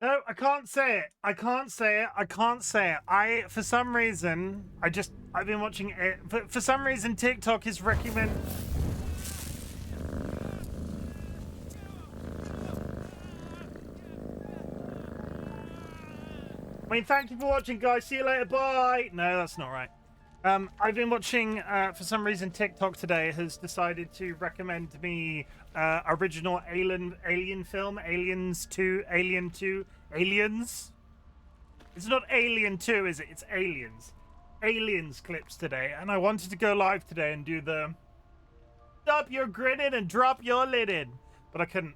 No, I can't say it. I can't say it. I can't say it. For some reason, I've been watching it. For some reason, TikTok is recommend. I mean, thank you for watching, guys. See you later. Bye. No, that's not right. I've been watching, for some reason, TikTok today has decided to recommend me original Alien film, Aliens 2, Alien 2, Aliens. It's not Alien 2, is it? It's Aliens. Aliens clips today, and I wanted to go live today and do the stop your grinning and drop your lid in, but I couldn't.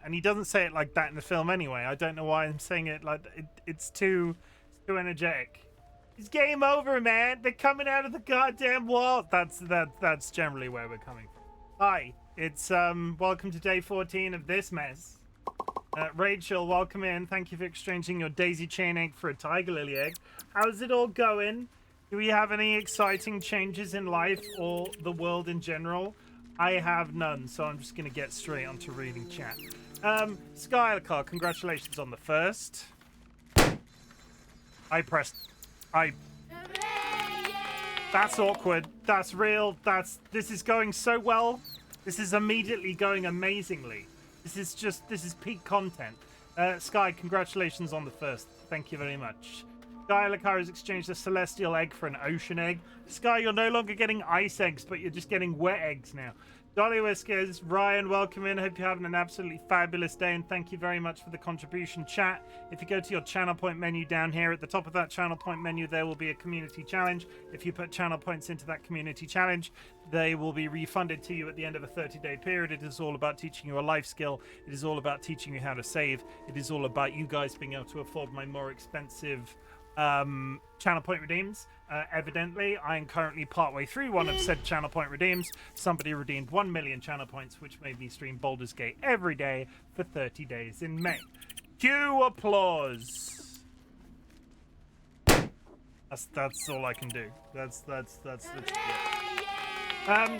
And he doesn't say it like that in the film anyway. I don't know why I'm saying it like it's too energetic. It's game over, man. They're coming out of the goddamn wall. That's generally where we're coming from. Hi, it's welcome to day 14 of this mess. Rachel, welcome in. Thank you for exchanging your daisy chain egg for a tiger lily egg. How's it all going? Do we have any exciting changes in life or the world in general? I have none, so I'm just going to get straight onto reading chat. Skylar, congratulations on the first. That's awkward. That's real. This is going so well. This is immediately going amazingly. This is peak content. Sky, congratulations on the first. Thank you very much. Sky Lakar has exchanged a celestial egg for an ocean egg. Sky, you're no longer getting ice eggs, but you're just getting wet eggs now. DollyWhiskers, Ryan, welcome in. Hope you're having an absolutely fabulous day, and thank you very much for the contribution, chat. If you go to your channel point menu down here, at the top of that channel point menu, there will be a community challenge. If you put channel points into that community challenge, they will be refunded to you at the end of a 30-day period. It is all about teaching you a life skill. It is all about teaching you how to save. It is all about you guys being able to afford my more expensive channel point redeems. Evidently, I am currently partway through one of said channel point redeems. Somebody redeemed 1 million channel points, which made me stream Baldur's Gate every day for 30 days in May. Cue applause. That's all I can do. That's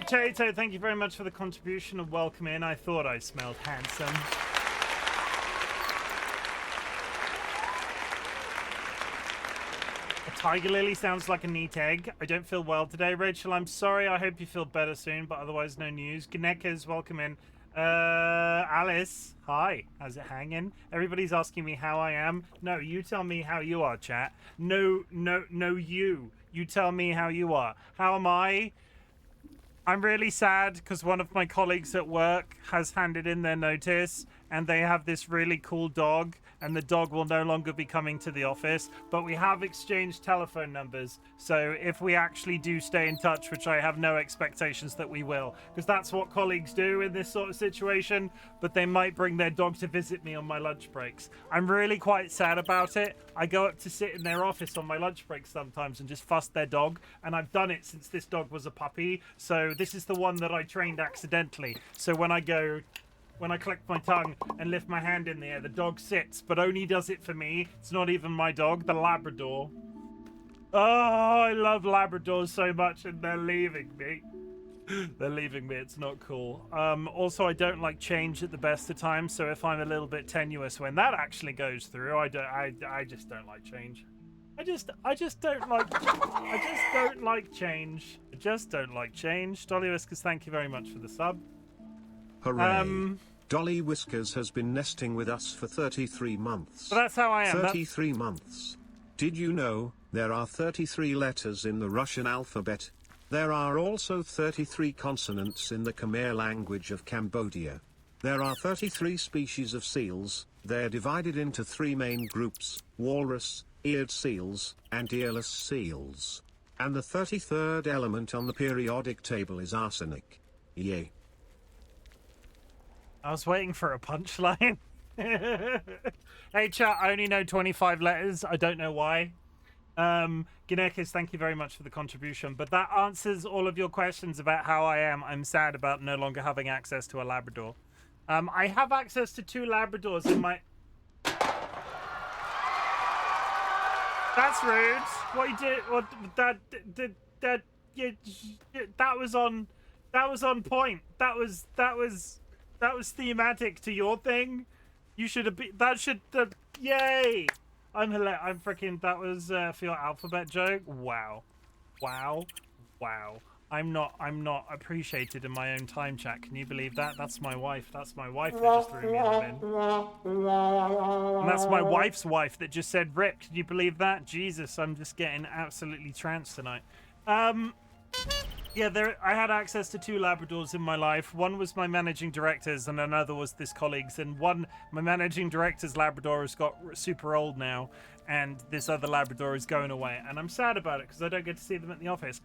Chato, thank you very much for the contribution and welcome in. I thought I smelled handsome. Tiger lily sounds like a neat egg. I don't feel well today. Rachel, I'm sorry. I hope you feel better soon, but otherwise no news. Ganekas, welcome in. Alice, hi. How's it hanging? Everybody's asking me how I am. No, you tell me how you are, chat. No, you. You tell me how you are. How am I? I'm really sad because one of my colleagues at work has handed in their notice and they have this really cool dog and the dog will no longer be coming to the office, but we have exchanged telephone numbers. So if we actually do stay in touch, which I have no expectations that we will, because that's what colleagues do in this sort of situation, but they might bring their dog to visit me on my lunch breaks. I'm really quite sad about it. I go up to sit in their office on my lunch breaks sometimes and just fuss their dog, and I've done it since this dog was a puppy. So this is the one that I trained accidentally. So when I click my tongue and lift my hand in the air, the dog sits, but only does it for me. It's not even my dog, the Labrador. Oh, I love Labradors so much, and they're leaving me. They're leaving me. It's not cool. Also, I don't like change at the best of times, so if I'm a little bit tenuous when that actually goes through, I just don't like change. I just don't like change. I just don't like change. DollyWhiskers, thank you very much for the sub. Hooray. DollyWhiskers has been nesting with us for 33 months. So that's how I am. 33 months. Did you know there are 33 letters in the Russian alphabet? There are also 33 consonants in the Khmer language of Cambodia. There are 33 species of seals. They're divided into 3 main groups: walrus, eared seals, and earless seals. And the 33rd element on the periodic table is arsenic. Yay. I was waiting for a punchline. Hey chat, I only know 25 letters. I don't know why. Ginekis, thank you very much for the contribution. But that answers all of your questions about how I am. I'm sad about no longer having access to a Labrador. I have access to 2 Labradors in my... That's rude. What you did? What that was on point. That was thematic to your thing. You should have been. Yay! I'm freaking. That was for your alphabet joke. Wow, wow, wow. I'm not appreciated in my own time chat. Can you believe that? That's my wife. That's my wife that just threw me in the bin. And that's my wife's wife that just said "rip." Can you believe that? Jesus, I'm just getting absolutely tranced tonight. Yeah, I had access to 2 Labradors in my life. One was my managing director's and another was this colleague's. And my managing director's Labrador has got super old now, and this other Labrador is going away. And I'm sad about it because I don't get to see them at the office.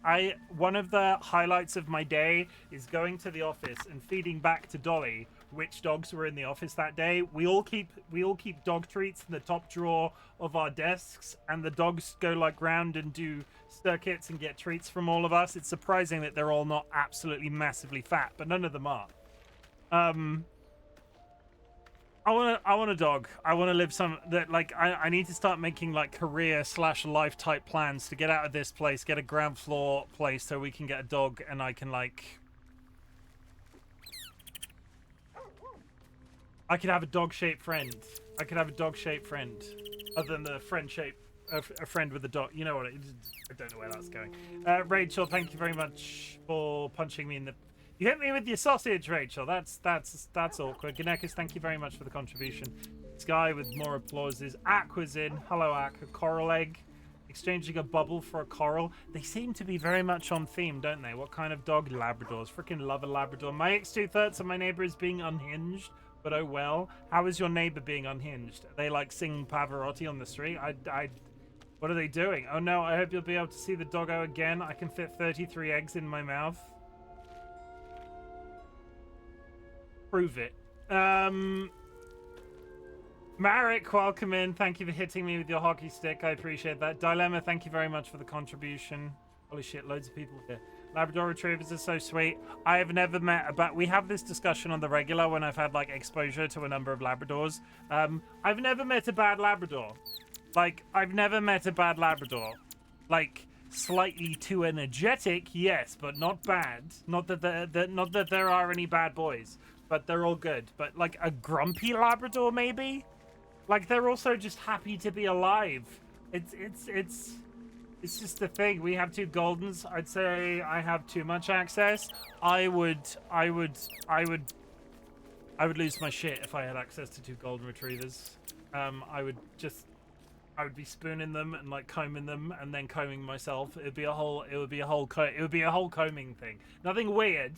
One of the highlights of my day is going to the office and feeding back to Dolly which dogs were in the office that day. We all keep dog treats in the top drawer of our desks, and the dogs go like round and do circuits and get treats from all of us. It's surprising that they're all not absolutely massively fat, but none of them are. I want a dog. I want to live I need to start making like career/life type plans to get out of this place, get a ground floor place so we can get a dog, and I can I could have a dog-shaped friend. I could have a dog-shaped friend, other than the a friend with a dog. You know what? I don't know where that's going. Rachel, thank you very much for punching me in the. You hit me with your sausage, Rachel. That's awkward. Ganekas, thank you very much for the contribution. Sky with more applauses. Aqua's in. Hello, Aqua. Coral egg. Exchanging a bubble for a coral. They seem to be very much on theme, don't they? What kind of dog? Labradors. Freaking love a Labrador. My ex 2/3 of my neighbor is being unhinged. But oh well. How is your neighbor being unhinged? Are they like singing Pavarotti on the street? What are they doing? Oh no, I hope you'll be able to see the doggo again. I can fit 33 eggs in my mouth. Prove it. Marek, welcome in. Thank you for hitting me with your hockey stick. I appreciate that. Dilemma, thank you very much for the contribution. Holy shit, loads of people here. Labrador Retrievers are so sweet. I have never met we have this discussion on the regular when I've had like exposure to a number of Labradors. I've never met a bad Labrador. I've never met a bad Labrador. Slightly too energetic, yes, but not bad. Not that there are any bad boys, but they're all good. But a grumpy Labrador, maybe. They're also just happy to be alive. It's just the thing. We have 2 Goldens. I'd say I have too much access. I would lose my shit if I had access to 2 Golden Retrievers. I would be spooning them and combing them and then combing myself. It would be a whole combing thing. Nothing weird,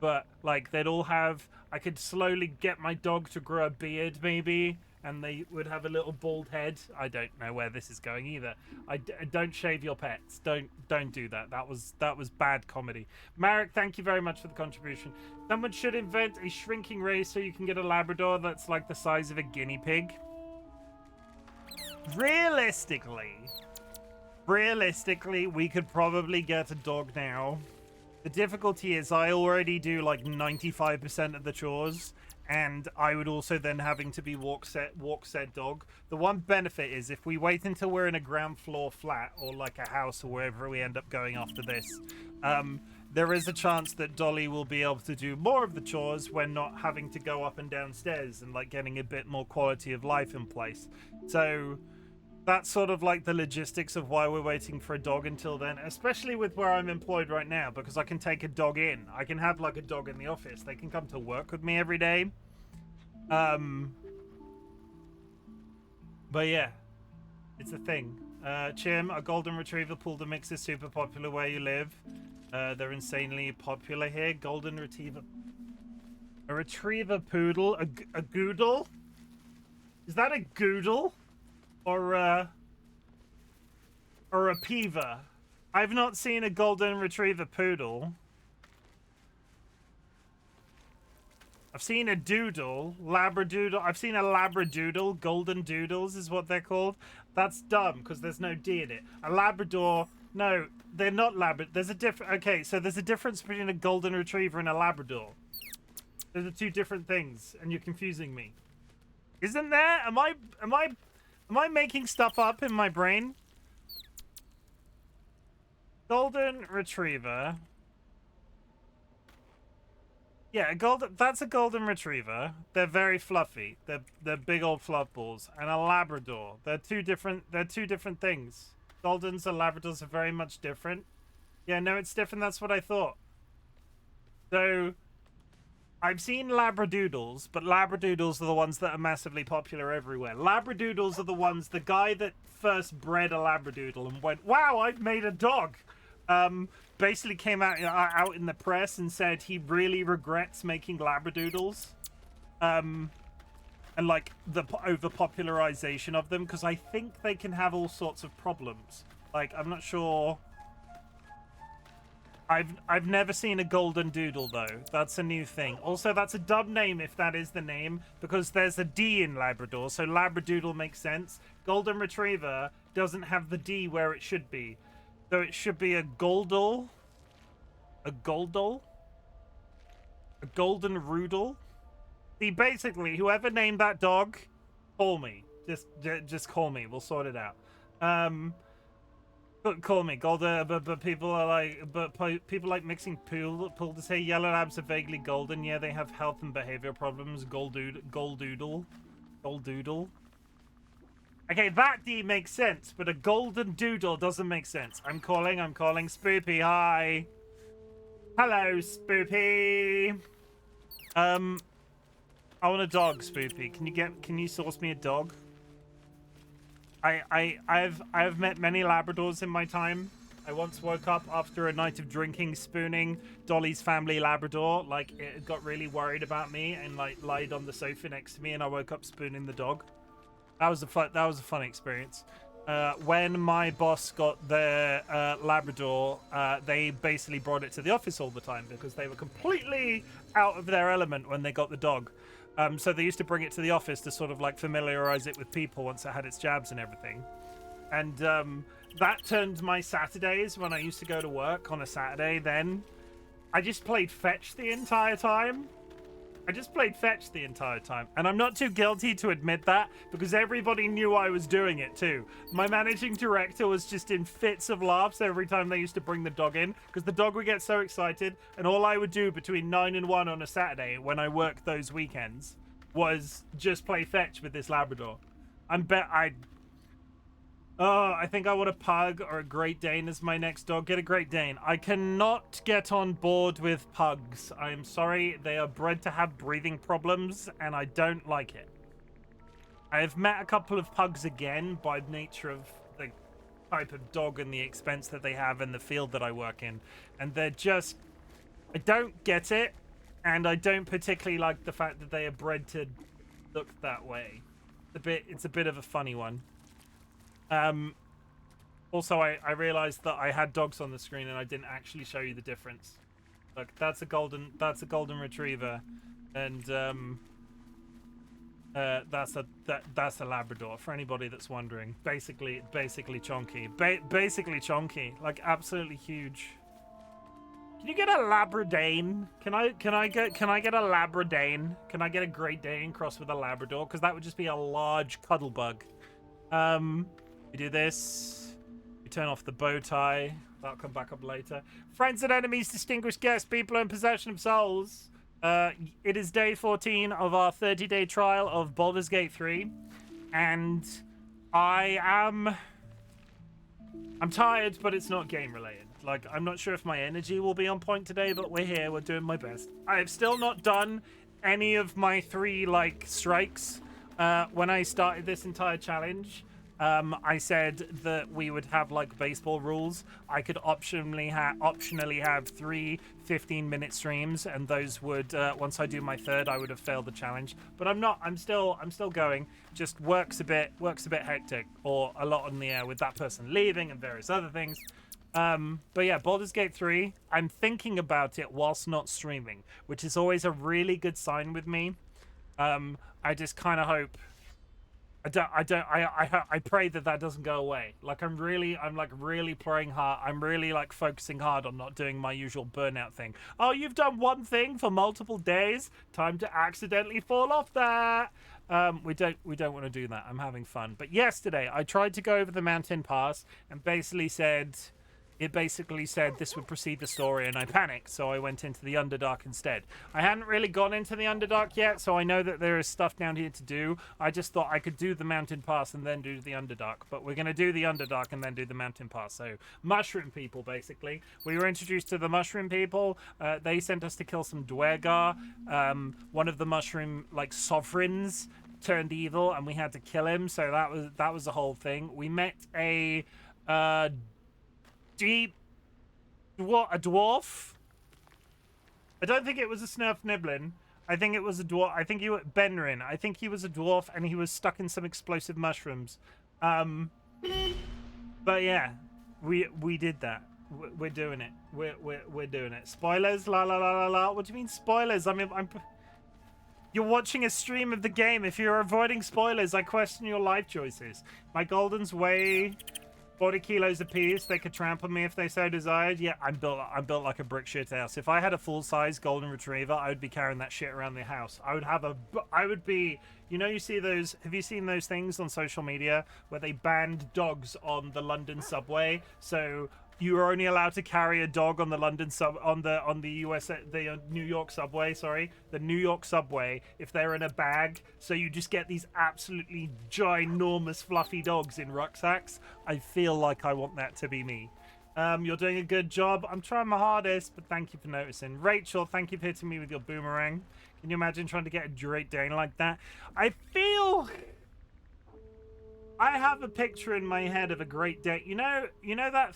but they'd all have. I could slowly get my dog to grow a beard, maybe. And they would have a little bald head. I don't know where this is going either. Don't shave your pets. Don't do that. That was bad comedy. Marek, thank you very much for the contribution. Someone should invent a shrinking race so you can get a Labrador that's the size of a guinea pig. Realistically, we could probably get a dog now. The difficulty is I already do 95% of the chores. And I would also then having to be walk said dog. The one benefit is if we wait until we're in a ground floor flat or a house or wherever we end up going after this, there is a chance that Dolly will be able to do more of the chores when not having to go up and downstairs and getting a bit more quality of life in place. So that's sort of the logistics of why we're waiting for a dog until then, especially with where I'm employed right now, because I can take a dog in. I can have a dog in the office. They can come to work with me every day. But yeah, it's a thing. Chim, a golden retriever pool to mix is super popular where you live. They're insanely popular here. Golden retriever. A retriever poodle? A goodle? Is that a goodle? Or a peaver? I've not seen a golden retriever poodle. I've seen a doodle, labradoodle. I've seen a labradoodle. Golden doodles is what they're called. That's dumb because there's no D in it. A Labrador. No, they're not Labrador. There's a different. Okay, so there's a difference between a golden retriever and a Labrador. Those are 2 different things, and you're confusing me. Isn't there? Am I making stuff up in my brain? Golden retriever. Yeah, that's a golden retriever. They're very fluffy. They're big old fluff balls. And a Labrador. They're two different things. Goldens and Labradors are very much different. Yeah, no, it's different. That's what I thought. So I've seen Labradoodles, but Labradoodles are the ones that are massively popular everywhere. Labradoodles are the ones, the guy that first bred a Labradoodle and went, wow, I've made a dog. Basically came out in the press and said he really regrets making Labradoodles. And like the overpopularization of them, because I think they can have all sorts of problems. Like, I'm not sure. I've never seen a golden doodle though. That's a new thing. Also, that's a dumb name if that is the name, because there's a D in Labrador, so Labradoodle makes sense. Golden Retriever doesn't have the D where it should be. So it should be a Goldle. A Goldle? A Golden Roodle? See, basically, whoever named that dog, call me. Just call me. We'll sort it out. But call me golden, but people are like, people like mixing pool to say yellow labs are vaguely golden. Yeah, they have health and behavior problems. Goldoodle. Okay, that D makes sense, but a golden doodle doesn't make sense. I'm calling Spoopy. Hi. Hello, Spoopy. I want a dog, Spoopy. Can you source me a dog? I've met many Labradors in my time. I once woke up after a night of drinking, spooning Dolly's family Labrador. Like, it got really worried about me and like lied on the sofa next to me, and I woke up spooning the dog. That was a fun experience. When my boss got their Labrador, they basically brought it to the office all the time because they were completely out of their element when they got the dog. So they used to bring it to the office to sort of like familiarize it with people once it had its jabs and everything. And that turned my Saturdays, when I used to go to work on a Saturday, then I just played fetch the entire time. And I'm not too guilty to admit that, because everybody knew I was doing it too. My managing director was just in fits of laughs every time they used to bring the dog in, because the dog would get so excited, and all I would do between 9 and 1 on a Saturday when I worked those weekends was just play fetch with this Labrador. I think I want a pug or a Great Dane as my next dog. Get a Great Dane. I cannot get on board with pugs. I'm sorry. They are bred to have breathing problems, and I don't like it. I have met a couple of pugs again by nature of the type of dog and the expense that they have in the field that I work in. And they're just... I don't get it, and I don't particularly like the fact that they are bred to look that way. It's a bit of a funny one. Also, I realized that I had dogs on the screen and I didn't actually show you the difference. Look, that's a golden retriever, and that's a Labrador, for anybody that's wondering. Basically chonky. Basically chonky, like absolutely huge. Can you get a Labradane? Can I get a Labradane? Can I get a Great Dane crossed with a Labrador? Because that would just be a large cuddle bug. We do this. We turn off the bow tie. That'll come back up later. Friends and enemies, distinguished guests, people in possession of souls. It is day 14 of our 30-day trial of Baldur's Gate 3. And I'm tired, but it's not game related. Like, I'm not sure if my energy will be on point today, but we're here. We're doing my best. I have still not done any of my 3, like, strikes. When I started this entire challenge, I said that we would have like baseball rules. I could optionally have 3 15-minute streams, and those would once I do my 3rd, I would have failed the challenge. But I'm not. I'm still going. Just works a bit hectic, or a lot on the air with that person leaving and various other things. But yeah, Baldur's Gate 3. I'm thinking about it whilst not streaming, which is always a really good sign with me. I just kind of hope. I pray that doesn't go away. Like, I'm really praying hard. I'm really like focusing hard on not doing my usual burnout thing. Oh, you've done one thing for multiple days. Time to accidentally fall off that. We don't want to do that. I'm having fun. But yesterday I tried to go over the mountain pass and basically said, it basically said this would precede the story, and I panicked, so I went into the Underdark instead. I hadn't really gone into the Underdark yet, so I know that there is stuff down here to do. I just thought I could do the Mountain Pass and then do the Underdark, but we're going to do the Underdark and then do the Mountain Pass. So, Mushroom People, basically. We were introduced to the Mushroom People. They sent us to kill some Dwergar. One of the Mushroom, like, sovereigns turned evil, and we had to kill him, so that was the whole thing. We met a dwarf. I don't think it was a Snurf Niblin. I think it was a dwarf. I think he was Benrin. I think he was a dwarf, and he was stuck in some explosive mushrooms. But yeah, we did that. We're doing it. We're doing it. Spoilers, la la la la la. What do you mean spoilers? I mean, you're watching a stream of the game. If you're avoiding spoilers, I question your life choices. My Goldens weigh 40 kilos apiece. They could trample me if they so desired. Yeah, I'm built like a brick shit house. If I had a full-size golden retriever, I would be carrying that shit around the house. I would be, you know, you see those, have you seen those things on social media where they banned dogs on the London subway? So you are only allowed to carry a dog on the New York subway, the New York subway, if they're in a bag. So you just get these absolutely ginormous fluffy dogs in rucksacks. I feel like I want that to be me. You're doing a good job. I'm trying my hardest, but thank you for noticing. Rachel, thank you for hitting me with your boomerang. Can you imagine trying to get a Great Dane like that? I have a picture in my head of a Great Dane. You know that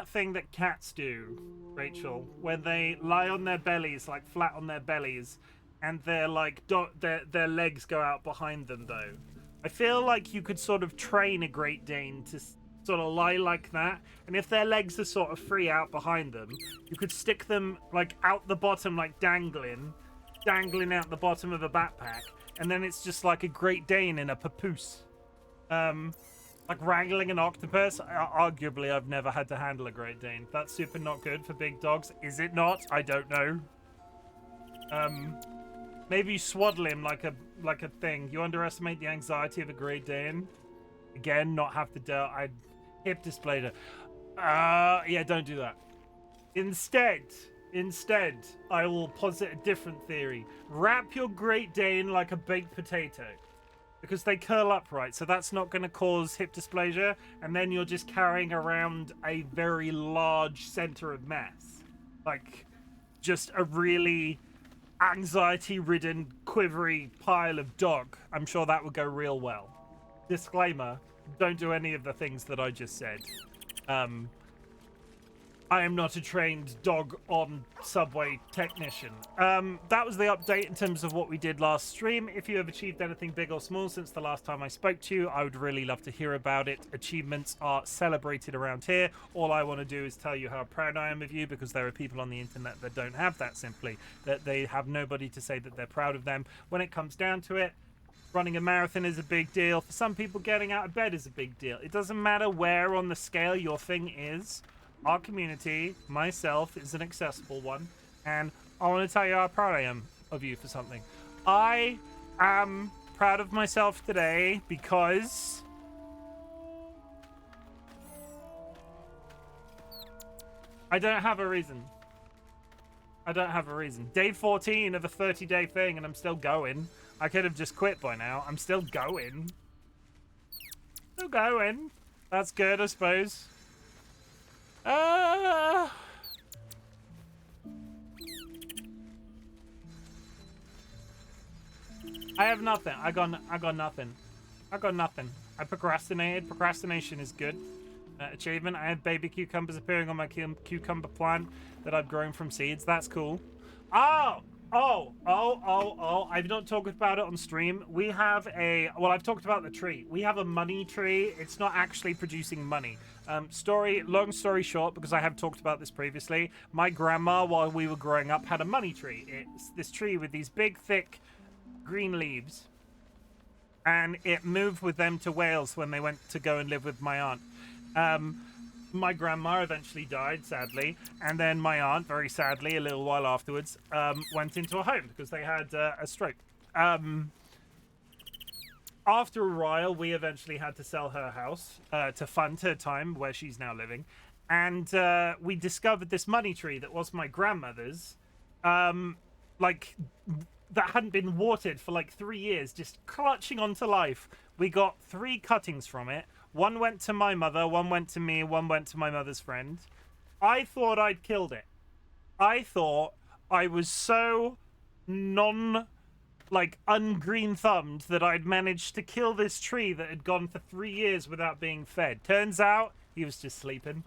thing that cats do, Rachel, when they lie on their bellies, like flat on their bellies, and they're like their legs go out behind them. Though, I feel like you could sort of train a Great Dane to sort of lie like that, and if their legs are sort of free out behind them, you could stick them like out the bottom, like dangling out the bottom of a backpack, and then it's just like a Great Dane in a papoose. Like wrangling an octopus. Arguably, I've never had to handle a Great Dane. That's super not good for big dogs. Is it not? I don't know. Maybe you swaddle him like a thing. You underestimate the anxiety of a Great Dane. Again, not have to deal. I hip displayed it. Yeah, don't do that. Instead, I will posit a different theory. Wrap your Great Dane like a baked potato. Because they curl upright, so that's not going to cause hip dysplasia, and then you're just carrying around a very large center of mass. Like, just a really anxiety-ridden, quivery pile of dog. I'm sure that would go real well. Disclaimer, don't do any of the things that I just said. I am not a trained dog on subway technician. That was the update in terms of what we did last stream. If you have achieved anything big or small since the last time I spoke to you, I would really love to hear about it. Achievements are celebrated around here. All I want to do is tell you how proud I am of you, because there are people on the internet that don't have that, simply. That they have nobody to say that they're proud of them. When it comes down to it, running a marathon is a big deal. For some people, getting out of bed is a big deal. It doesn't matter where on the scale your thing is. Our community, myself, is an accessible one, and I want to tell you how proud I am of you for something. I am proud of myself today because I don't have a reason. Day 14 of a 30-day thing, and I'm still going. I could have just quit by now. I'm still going. That's good, I suppose. I have nothing. I got nothing. I procrastinated. Procrastination is good. Achievement. I had baby cucumbers appearing on my cucumber plant that I've grown from seeds. That's cool. I've not talked about it on stream. We have I've talked about the tree. We have a money tree. It's not actually producing money. Long story short, because I have talked about this previously, my grandma, while we were growing up, had a money tree. It's this tree with these big, thick, green leaves. And it moved with them to Wales when they went to go and live with my aunt. My grandma eventually died, sadly, and then my aunt, very sadly, a little while afterwards, went into a home because they had a stroke. After a while, we eventually had to sell her house to fund her time where she's now living, and we discovered this money tree that was my grandmother's, like that hadn't been watered for like 3 years, just clutching onto life. We got 3 cuttings from it. One went to my mother, one went to me, one went to my mother's friend. I thought I'd killed it. I thought I was so ungreen thumbed that I'd managed to kill this tree that had gone for 3 years without being fed. Turns out he was just sleeping.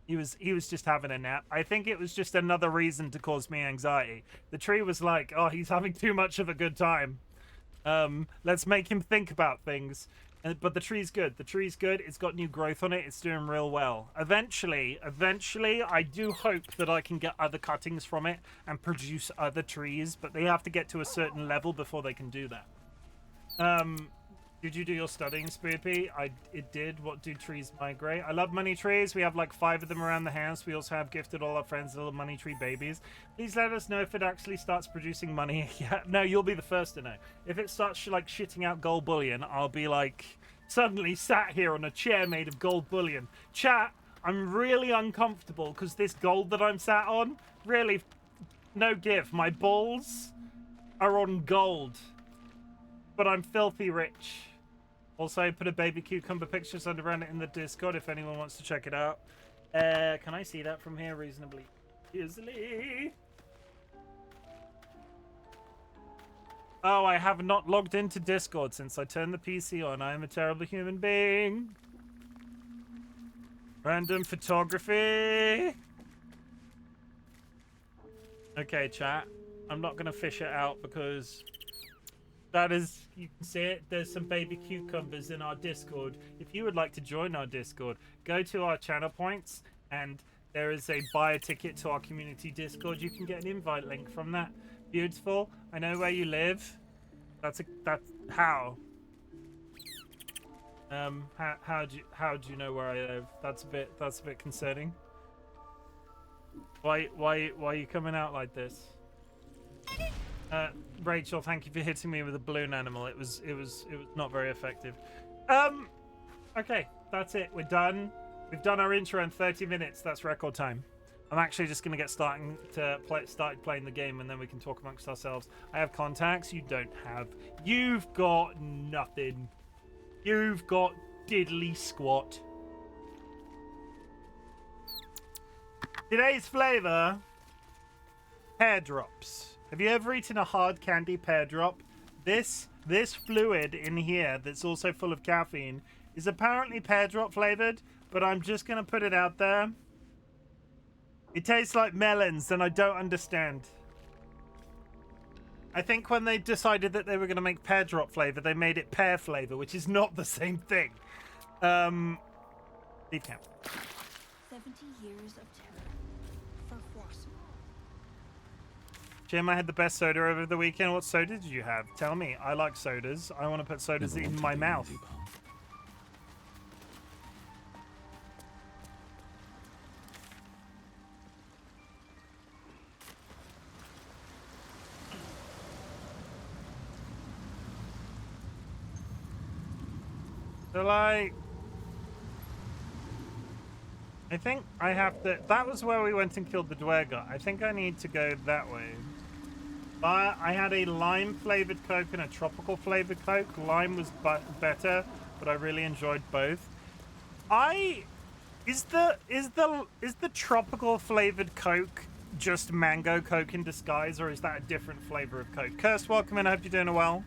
He was just having a nap. I think it was just another reason to cause me anxiety. The tree was like, oh, he's having too much of a good time. Let's make him think about things. But the tree's good. The tree's good. It's got new growth on it. It's doing real well. Eventually, I do hope that I can get other cuttings from it and produce other trees, but they have to get to a certain level before they can do that. Did you do your studying, Spoopy? It did. What do trees migrate? I love money trees. We have like 5 of them around the house. We also have gifted all our friends little money tree babies. Please let us know if it actually starts producing money. Yeah, no, you'll be the first to know. If it starts like shitting out gold bullion, I'll be like suddenly sat here on a chair made of gold bullion. Chat, I'm really uncomfortable because this gold that I'm sat on, really, no give. My balls are on gold, but I'm filthy rich. Also, put a baby cucumber pictures around it in the Discord if anyone wants to check it out. Can I see that from here reasonably easily? Oh, I have not logged into Discord since I turned the PC on. I am a terrible human being. Random photography. Okay, chat. I'm not going to fish it out because that is, you can see it, there's some baby cucumbers in our Discord. If you would like to join our Discord, go to our channel points and there is a buy a ticket to our community Discord. You can get an invite link from that. Beautiful. I know where you live. That's how. How do you know where I live? That's a bit concerning. Why are you coming out like this? Rachel, thank you for hitting me with a balloon animal. It was not very effective. Okay, that's it. We're done. We've done our intro in 30 minutes. That's record time. I'm actually just going to get start playing the game, and then we can talk amongst ourselves. I have contacts. You don't have. You've got nothing. You've got diddly squat. Today's flavor: pear drops. Have you ever eaten a hard candy pear drop? This fluid in here that's also full of caffeine is apparently pear drop flavored, but I'm just going to put it out there. It tastes like melons, and I don't understand. I think when they decided that they were going to make pear drop flavor, they made it pear flavor, which is not the same thing. Leave camp. 70 years of terror for force. Jim, I had the best soda over the weekend. What soda did you have? Tell me. I like sodas. I want to put sodas in my mouth. So, like, I think I have to. That was where we went and killed the Dwerger. I think I need to go that way. But I had a lime flavored Coke and a tropical flavored Coke. Lime was better, but I really enjoyed both. Is the tropical flavored Coke just mango Coke in disguise, or is that a different flavor of Coke? Kirst, welcome in. I hope you're doing well.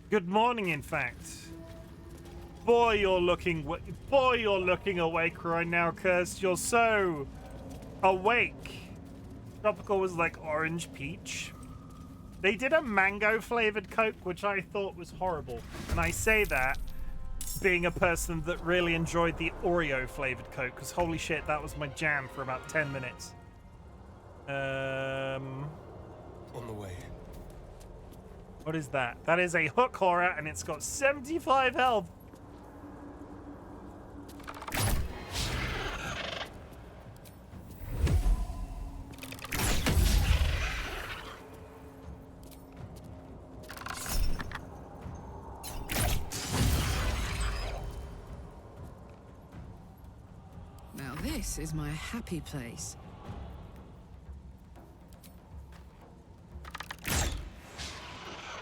Good morning, in fact. Boy, you're looking awake right now, Kirst. You're so awake. Tropical was like orange peach. They did a mango flavored Coke, which I thought was horrible. And I say that being a person that really enjoyed the Oreo flavored Coke, because holy shit, that was my jam for about 10 minutes. On the way. What is that? That is a hook horror, and it's got 75 health. This is my happy place.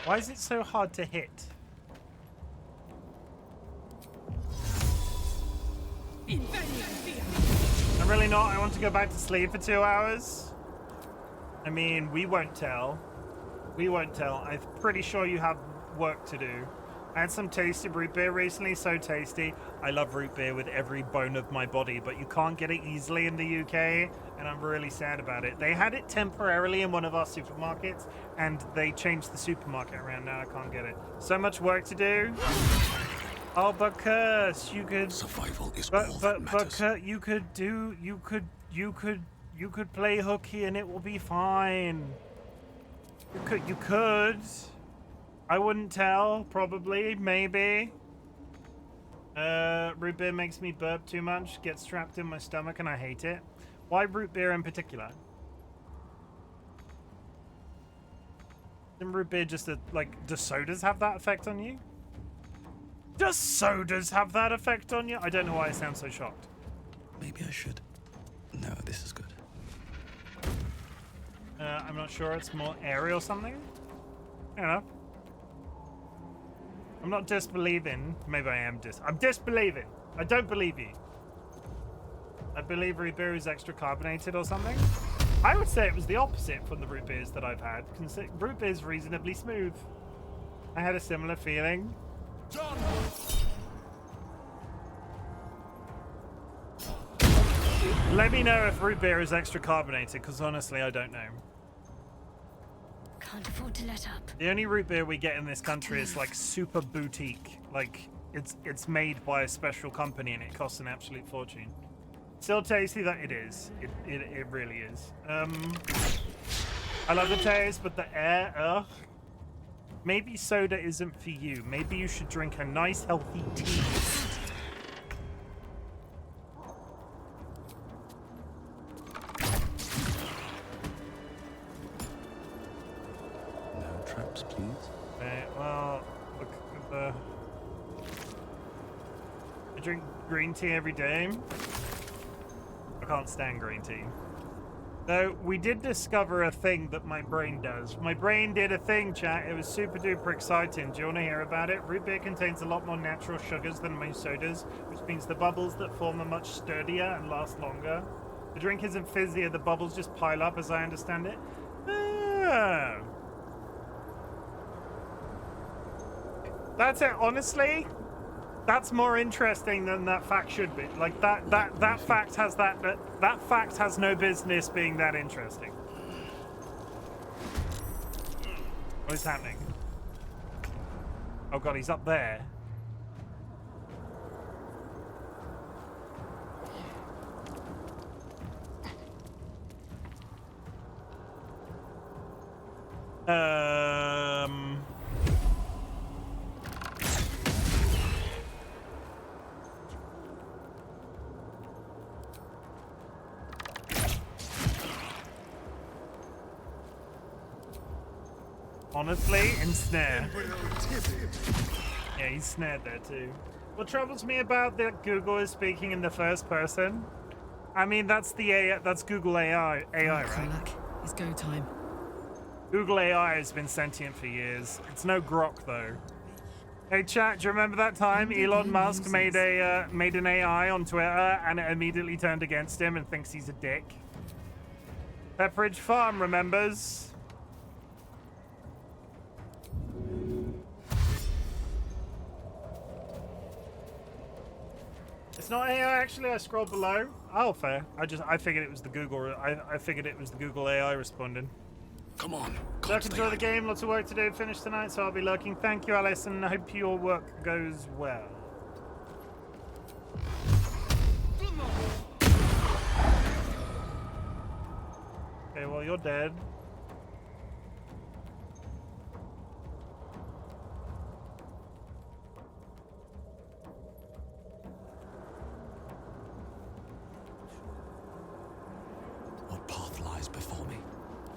Why is it so hard to hit? I'm really not. I want to go back to sleep for 2 hours. I mean, we won't tell. We won't tell. I'm pretty sure you have work to do. I had some tasty root beer recently, so tasty. I love root beer with every bone of my body, but you can't get it easily in the UK, and I'm really sad about it. They had it temporarily in one of our supermarkets, and they changed the supermarket around. Now I can't get it. So much work to do. Oh, but Curse, you could. Survival is all that matters. But you could play hooky, and it will be fine. You could. I wouldn't tell. Probably. Maybe. Root beer makes me burp too much. Gets trapped in my stomach, and I hate it. Why root beer in particular? Isn't root beer just do sodas have that effect on you? Does sodas have that effect on you? I don't know why I sound so shocked. Maybe I should. No, this is good. I'm not sure. It's more airy or something. I don't know. I'm not disbelieving. Maybe I am I'm disbelieving. I don't believe you. I believe root beer is extra carbonated or something. I would say it was the opposite from the root beers that I've had. Root beer is reasonably smooth. I had a similar feeling. John! Let me know if root beer is extra carbonated, because honestly, I don't know. Can't afford to let up. The only root beer we get in this country is like super boutique. Like it's made by a special company and it costs an absolute fortune. Still tasty that it is. It really is. I love the taste, but the air, ugh. Maybe soda isn't for you. Maybe you should drink a nice healthy tea. No traps, please. Okay, well, look at the... I drink green tea every day. I can't stand green tea. Though, we did discover a thing that my brain does. My brain did a thing, chat. It was super duper exciting. Do you want to hear about it? Root beer contains a lot more natural sugars than most sodas, which means the bubbles that form are much sturdier and last longer. The drink isn't fizzier, the bubbles just pile up, as I understand it. Oh. That's it, honestly. That's more interesting than that fact should be. Like that fact has that fact has no business being that interesting. What is happening? Oh god, he's up there. Honestly, ensnare. Yeah, he's snared there too. What troubles me about that Google is speaking in the first person? I mean, that's the AI, that's Google AI, right? It's go time. Google AI has been sentient for years. It's no grok though. Hey chat, do you remember that time Elon Musk made an AI on Twitter and it immediately turned against him and thinks he's a dick? Pepperidge Farm remembers. It's not AI actually. I scrolled below. Oh, fair. I figured it was the Google. I figured it was the Google AI responding. Come on. Lurk, enjoy the game. Lots of work to do. Finish tonight, so I'll be lurking. Thank you, Alice, and I hope your work goes well. Okay, well you're dead.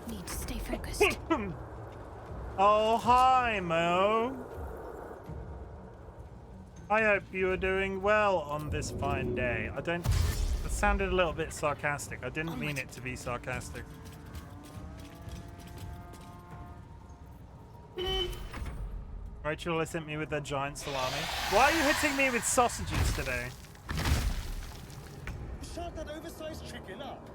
Need to stay focused. Oh, hi, Mo. I hope you are doing well on this fine day. That's sounded a little bit sarcastic. I didn't mean it to be sarcastic. Rachel has hit me with their giant salami. Why are you hitting me with sausages today? Shut that oversized chicken up.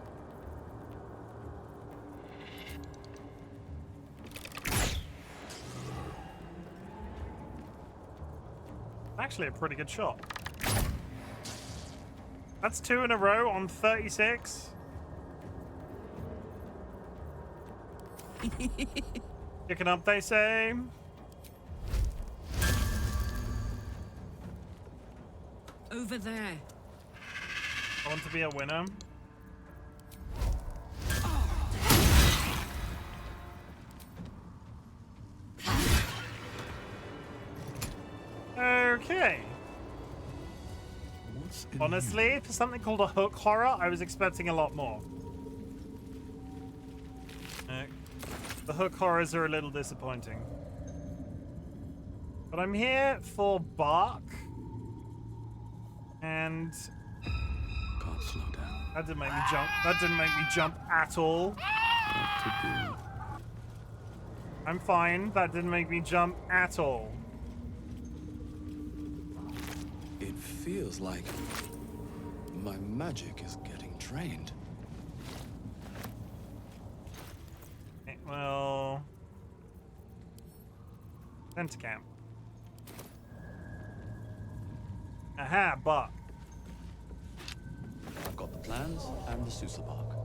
Actually, a pretty good shot. That's 2 in a row on 36. Kicking up, they say. Over there. I want to be a winner. Okay. What's in Honestly, for something called a hook horror, I was expecting a lot more. The hook horrors are a little disappointing. But I'm here for bark. And Can't slow down. that didn't make me jump. That didn't make me jump at all. What to do? I'm fine. That didn't make me jump at all. It feels like my magic is getting drained. Okay, well, Pentacamp. Aha, bark. I've got the plans and the Sousa bark.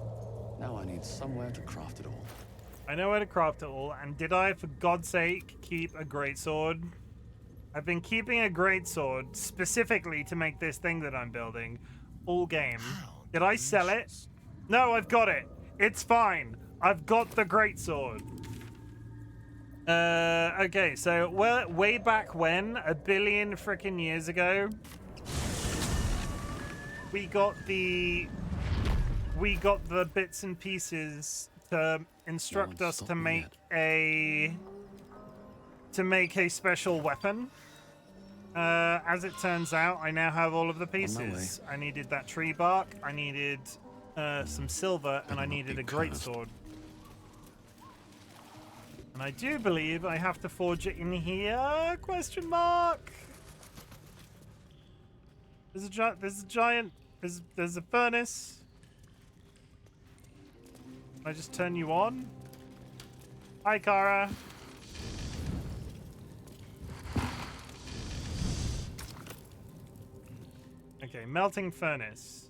Now I need somewhere to craft it all. I know where to craft it all, and did I, for God's sake, keep a greatsword? I've been keeping a greatsword specifically to make this thing that I'm building all game. Did I sell it? No, I've got it. It's fine. I've got the greatsword. Okay, so way back when, a billion freaking years ago, we got the bits and pieces to instruct us to make a special weapon. As it turns out, I now have all of the pieces. I needed that tree bark, I needed some silver, and I needed a greatsword. And I do believe I have to forge it in here? Question mark. There's a giant. There's a furnace. Can I just turn you on? Hi, Kara. Okay, melting furnace.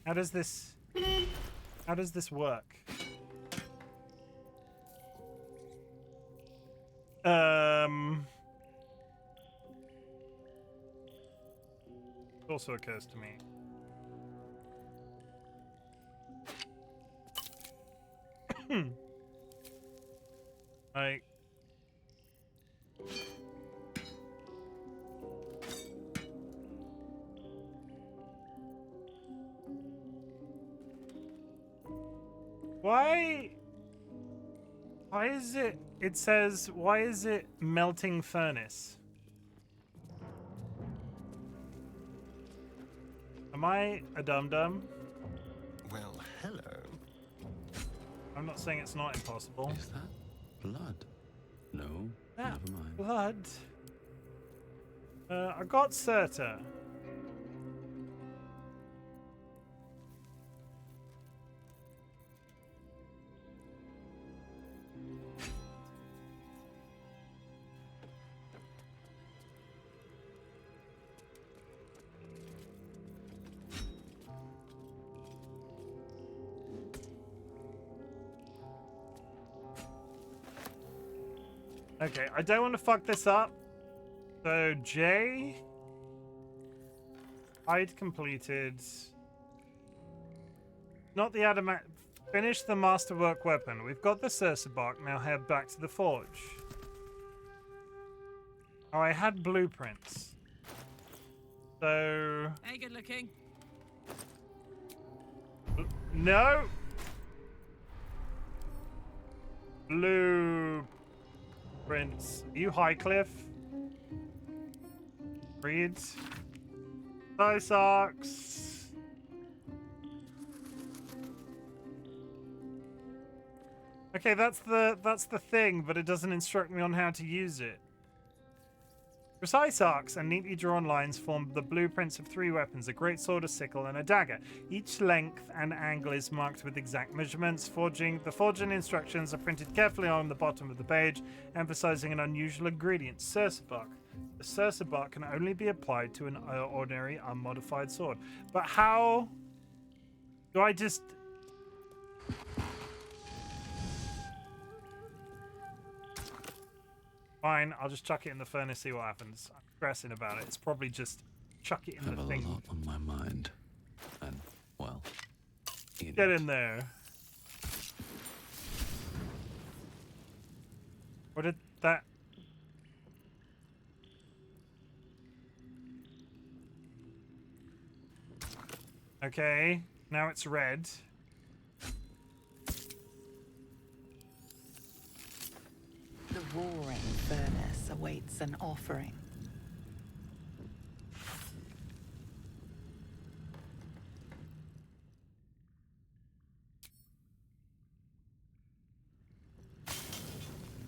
How does this work? It also occurs to me. I Why is it? It says, why is it melting furnace? Am I a dum-dum? Well, hello. I'm not saying it's not impossible. Is that blood? No, That never mind. blood. I got Serta. Okay, I don't want to fuck this up. So, J. Hide completed. Not the adamant. Finish the masterwork weapon. We've got the Circe bark. Now head back to the forge. Oh, I had blueprints. So. Hey, good looking. No! Blueprints. Are you Highcliff? Read. Thigh socks. Okay, that's the thing, but it doesn't instruct me on how to use it. Precise arcs and neatly drawn lines form the blueprints of 3 weapons, a greatsword, a sickle, and a dagger. Each length and angle is marked with exact measurements. The forging instructions are printed carefully on the bottom of the page, emphasizing an unusual ingredient, Circe bark. The Circe bark can only be applied to an ordinary, unmodified sword. But how do I just... Fine, I'll just chuck it in the furnace, see what happens. I'm stressing about it. It's probably just chuck it in the thing. I have a lot on my mind. And, well, Get in there. What did that... Okay, now it's red. The roaring furnace awaits an offering.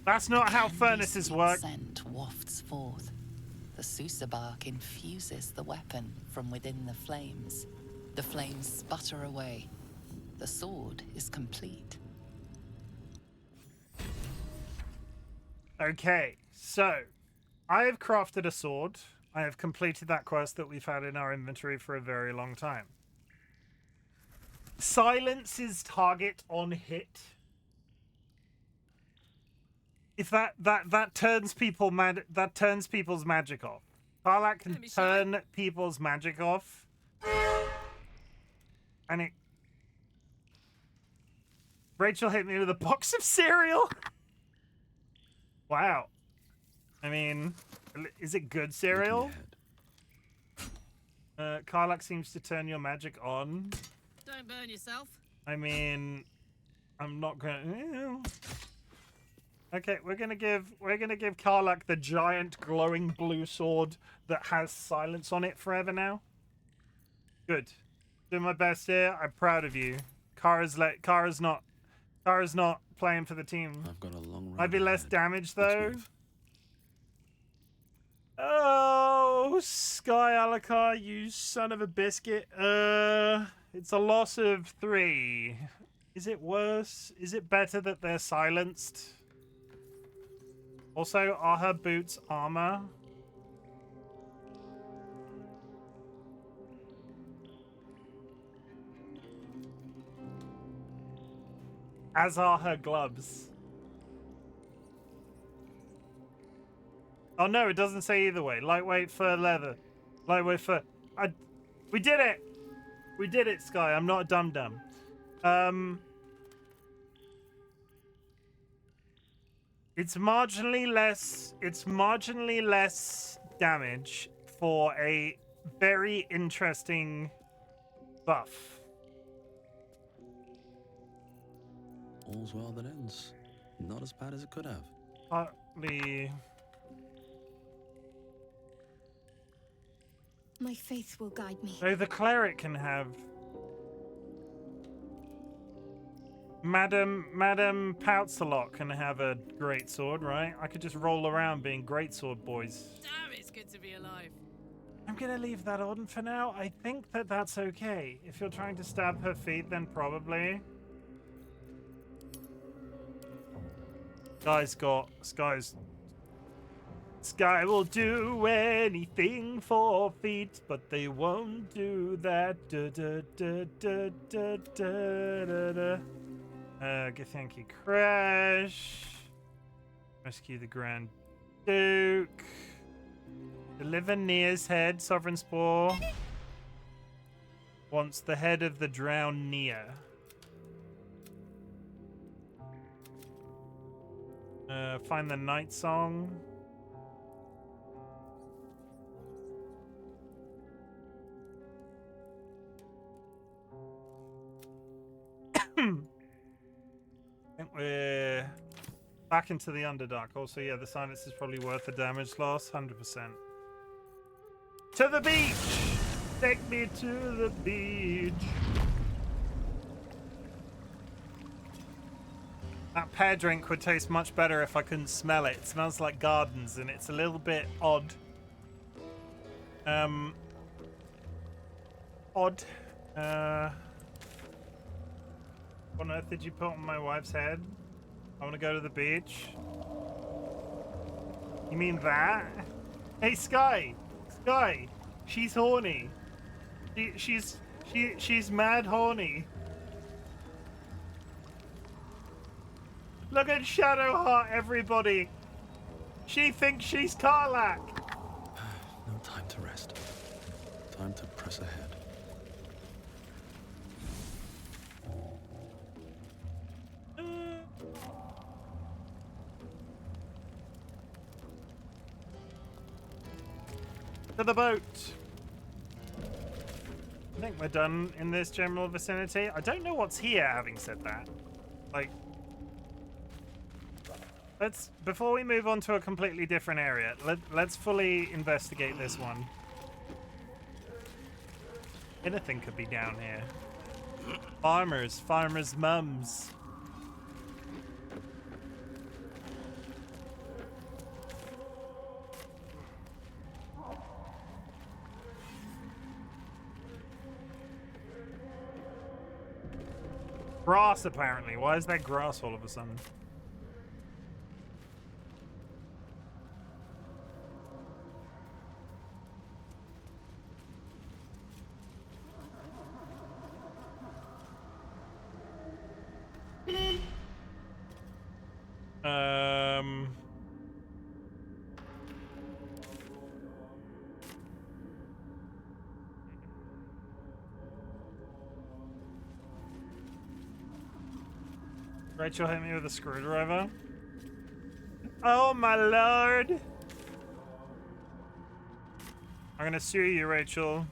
That's not how furnaces work. Scent wafts forth. The Susa bark infuses the weapon from within the flames. The flames sputter away. The sword is complete. Okay, so I have crafted a sword. I have completed that quest that we've had in our inventory for a very long time. Silence's target on hit. If that turns people mad, that turns people's magic off. Karlak can turn people's magic off, and it. Rachel hit me with a box of cereal. Wow. I mean, is it good cereal? Karlak seems to turn your magic on. Don't burn yourself. I mean, I'm not gonna. Okay, we're gonna give Karlak the giant glowing blue sword that has silence on it forever now. Good. Doing my best here. I'm proud of you. Kara's not playing for the team. I've got a long Might be less ahead. damage Let's though. move. Oh, Sky Alakar, you son of a biscuit. It's a loss of 3. Is it worse? Is it better that they're silenced? Also, are her boots armor? As are her gloves. Oh no, it doesn't say either way. Lightweight fur leather. Lightweight fur. We did it! We did it, Sky. I'm not a dum-dum. It's marginally less damage for a very interesting buff. All's well that ends. Not as bad as it could have. Partly. My faith will guide me. So the cleric can have Madam Poutsalot can have a great sword, right? I could just roll around being great sword boys. Damn, it's good to be alive. I'm gonna leave that on for now. I think that's okay. If you're trying to stab her feet, then probably. Sky will do anything for feet, but they won't do that. Githyanki Crash. Rescue the Grand Duke. Deliver Nia's head. Sovereign Spore wants the head of the drowned Nia. Find the Night Song. I think we're back into the Underdark. Also, yeah, the silence is probably worth the damage loss, 100%. To the beach! Take me to the beach. That pear drink would taste much better if I couldn't smell it. It smells like gardens and it's a little bit odd. Odd. What on earth did you put on my wife's head? I want to go to the beach. You mean that? Hey, Sky! Sky! She's horny. She's mad horny. Look at Shadowheart, everybody! She thinks she's Karlach! No time to rest. Time to press ahead. To the boat! I think we're done in this general vicinity. I don't know what's here, having said that. Like, before we move on to a completely different area, let's fully investigate this one. Anything could be down here. Farmers, mums. Grass, apparently. Why is there grass all of a sudden? Rachel hit me with a screwdriver. Oh my lord! I'm gonna sue you, Rachel.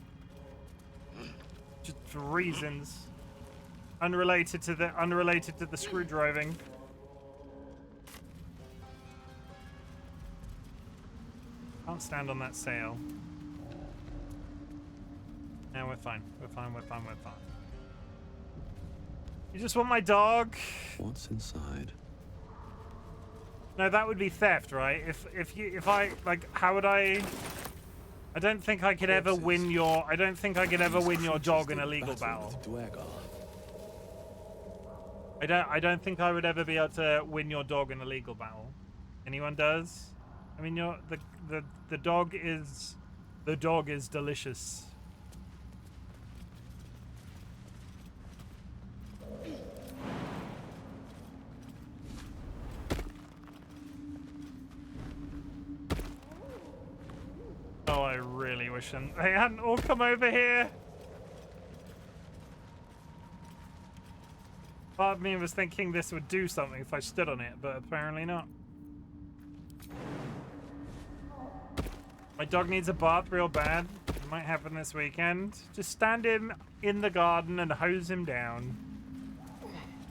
Just for reasons unrelated to the screwdriving. Can't stand on that sail. No, we're fine. We're fine. You just want my dog? What's inside? No, that would be theft, right? If I like, how would I don't think I could ever win your. I don't think I could ever win your dog in a legal battle. I don't think I would ever be able to win your dog in a legal battle. Anyone does? I mean, the dog is delicious. Oh, I really wish they hadn't all come over here. Part of me was thinking this would do something if I stood on it, but apparently not. My dog needs a bath real bad. It might happen this weekend. Just stand him in the garden and hose him down.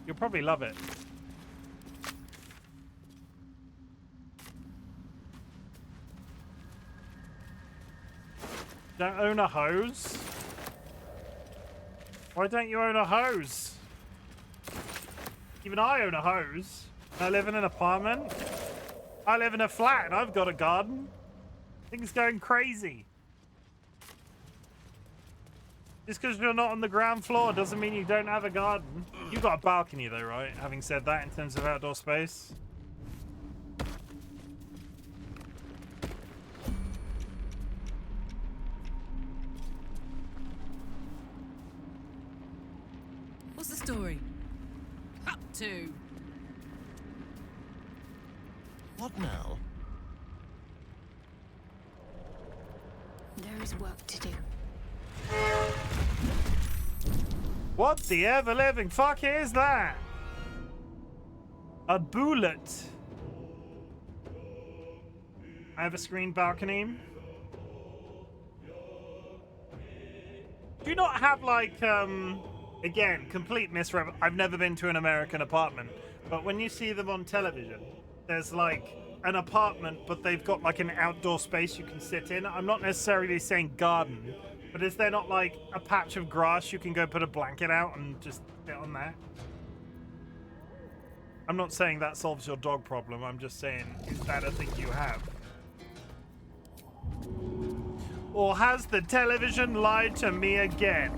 You'll probably love it. Don't own a hose? Why don't you own a hose? Even I own a hose. I live in an apartment. I live in a flat and I've got a garden. Things going crazy. Just because you're not on the ground floor doesn't mean you don't have a garden. You've got a balcony though, right? Having said that, in terms of outdoor space. What's the story? Up to. What now? There is work to do. What the ever-living fuck is that? A bullet. I have a screen balcony. Do you not have like, again, complete misrep. I've never been to an American apartment, but when you see them on television, there's like an apartment, but they've got like an outdoor space you can sit in. I'm not necessarily saying garden, but is there not like a patch of grass you can go put a blanket out and just sit on there? I'm not saying that solves your dog problem. I'm just saying, is that a thing you have? Or has the television lied to me again?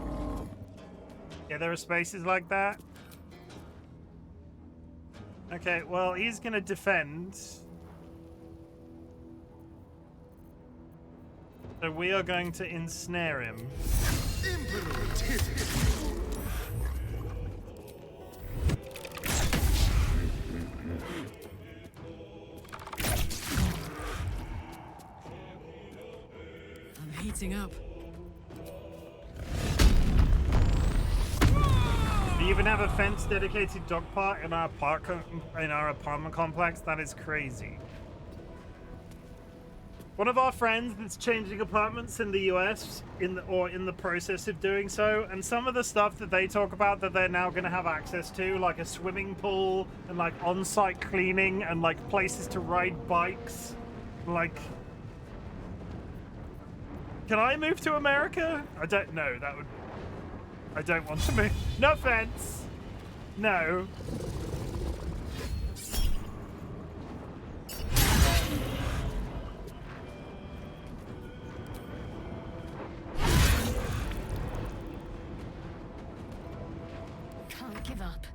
Yeah, there are spaces like that. Okay, well, he's gonna defend. So we are going to ensnare him. I'm heating up. We even have a fence-dedicated dog park in our apartment complex. That is crazy. One of our friends that's changing apartments in the US, in the process of doing so, and some of the stuff that they talk about that they're now going to have access to, like a swimming pool and like on-site cleaning and like places to ride bikes, like. Can I move to America? I don't know. That would. I don't want to move. No offense. No. Can't give up.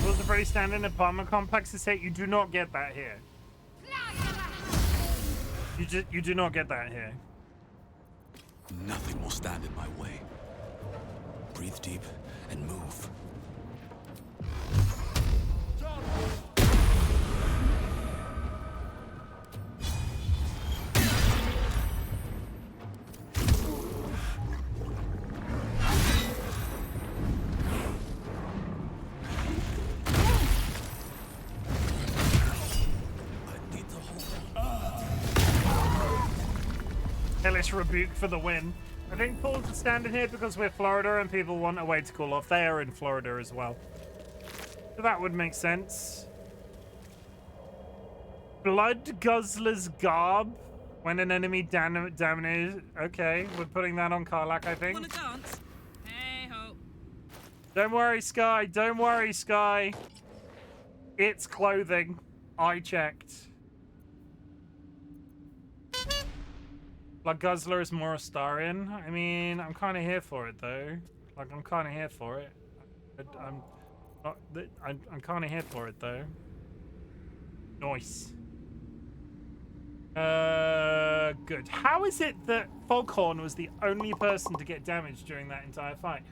Rules of pretty standard apartment complexes say you do not get that here. You do not get that here. Nothing will stand in my way. Breathe deep and move. Hellish rebuke for the win. I think pools are standing here because we're Florida and people want a way to cool off. They are in Florida as well. So that would make sense. Blood Guzzler's Garb. When an enemy damages. Okay, we're putting that on Karlak, I think. Wanna dance? Hey ho. Don't worry, Sky. Don't worry, Sky. It's clothing. I checked. Blood Guzzler is more Astarian. I mean, I'm kind of here for it, though. Like, I'm kind of here for it. I'm kind of here for it, though. Nice. Good. How is it that Foghorn was the only person to get damaged during that entire fight?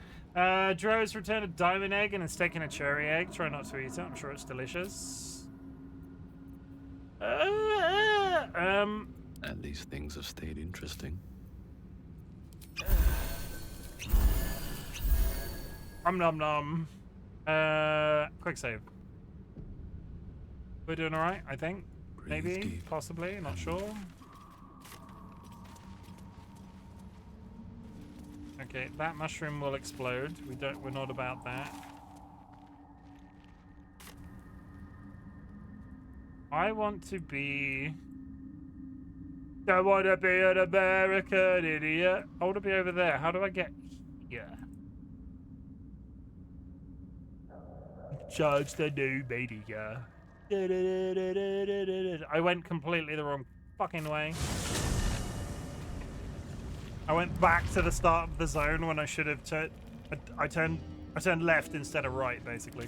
Dro has returned a diamond egg and is taking a cherry egg. Try not to eat it. I'm sure it's delicious. At least things have stayed interesting. Nom nom. Quick save. We're doing alright, I think. Breathe Maybe, deep. possibly, not sure. Okay, that mushroom will explode. We're not about that. I want to be... I want to be an American idiot. I want to be over there. How do I get here? Charge the new media. I went completely the wrong fucking way. I went back to the start of the zone when I should have turned. I turned left instead of right, basically.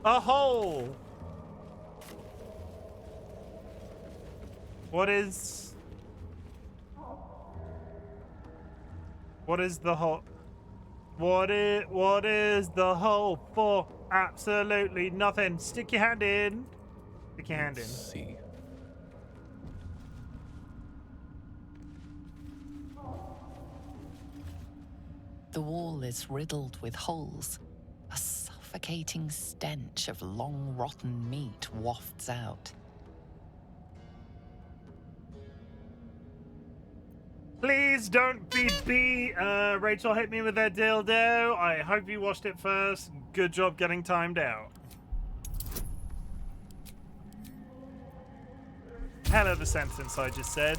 A hole. What is the hole? What is the hole for? Absolutely nothing. Stick your hand in. Stick your hand in. Let's see. The wall is riddled with holes. A soft suffocating stench of long rotten meat wafts out. Please don't be B. Rachel hit me with that dildo. I hope you washed it first. Good job getting timed out. Hell of a sentence I just said.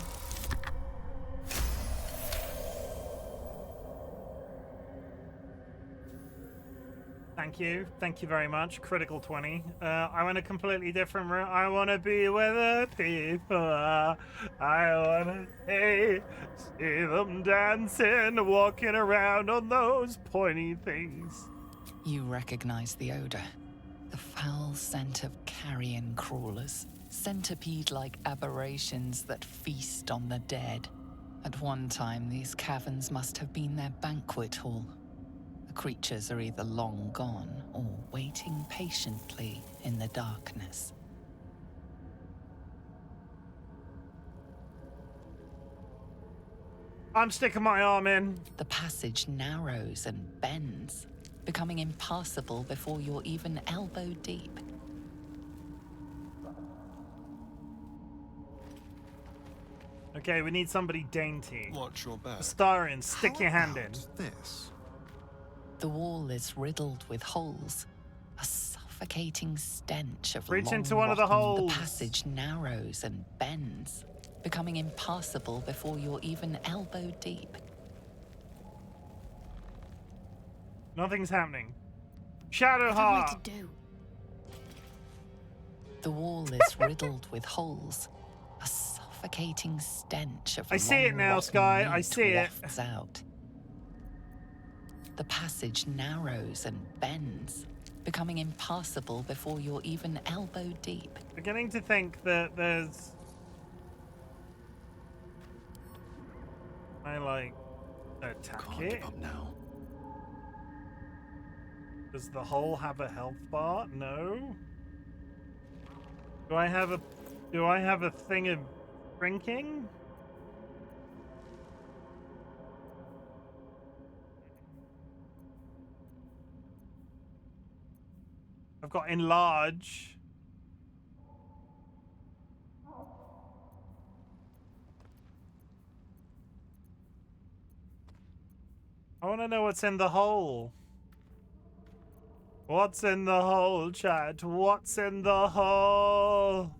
Thank you very much. Critical 20. I want a completely different route. I want to be where the people are. I want to see them dancing, walking around on those pointy things. You recognize the odor. The foul scent of carrion crawlers, centipede-like aberrations that feast on the dead. At one time, these caverns must have been their banquet hall. The creatures are either long gone or waiting patiently in the darkness. I'm sticking my arm in. The passage narrows and bends, becoming impassable before you're even elbow deep. Okay, we need somebody dainty. Watch your back. Astarion, stick How your hand in. about this? The wall is riddled with holes, a suffocating stench of Reach long into one of the rotten. holes. The passage narrows and bends, becoming impassable before you're even elbow deep. Nothing's happening. What Shadowheart! to do? The wall is riddled with holes, a suffocating stench of I see it long now, rotten Sky. I meat see it. wafts out. The passage narrows and bends, becoming impassable before you're even elbow deep. Beginning to think that there's... I like... attack Can't it? give up now. Does the hole have a health bar? No. Do I have a thing of drinking? I've got enlarge. I want to know what's in the hole. What's in the hole, chat? What's in the hole?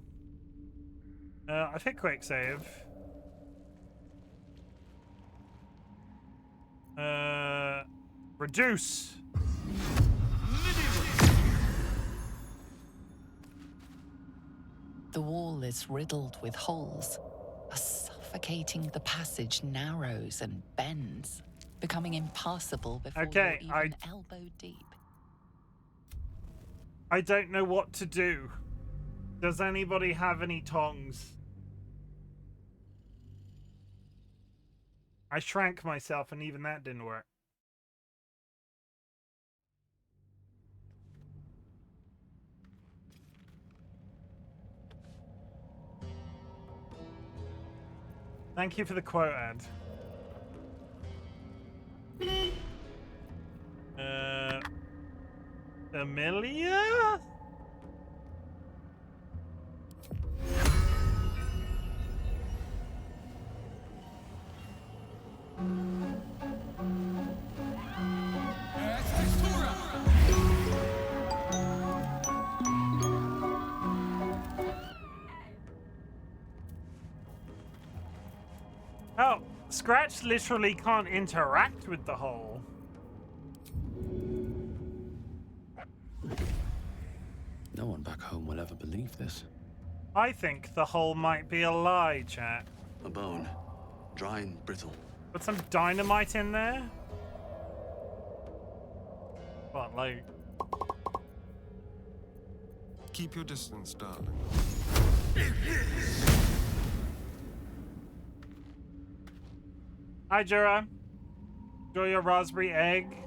I've hit quick save. Reduce. The wall is riddled with holes, a suffocating. The passage narrows and bends, becoming impassable before Okay, you're even elbow deep. I don't know what to do. Does anybody have any tongs? I shrank myself and even that didn't work. Thank you for the quote ad. Amelia? Oh, Scratch literally can't interact with the hole. No one back home will ever believe this. I think the hole might be a lie, chat. A bone. Dry and brittle. Put some dynamite in there? What, like... Keep your distance, darling. Hi, Jura. Enjoy your raspberry egg.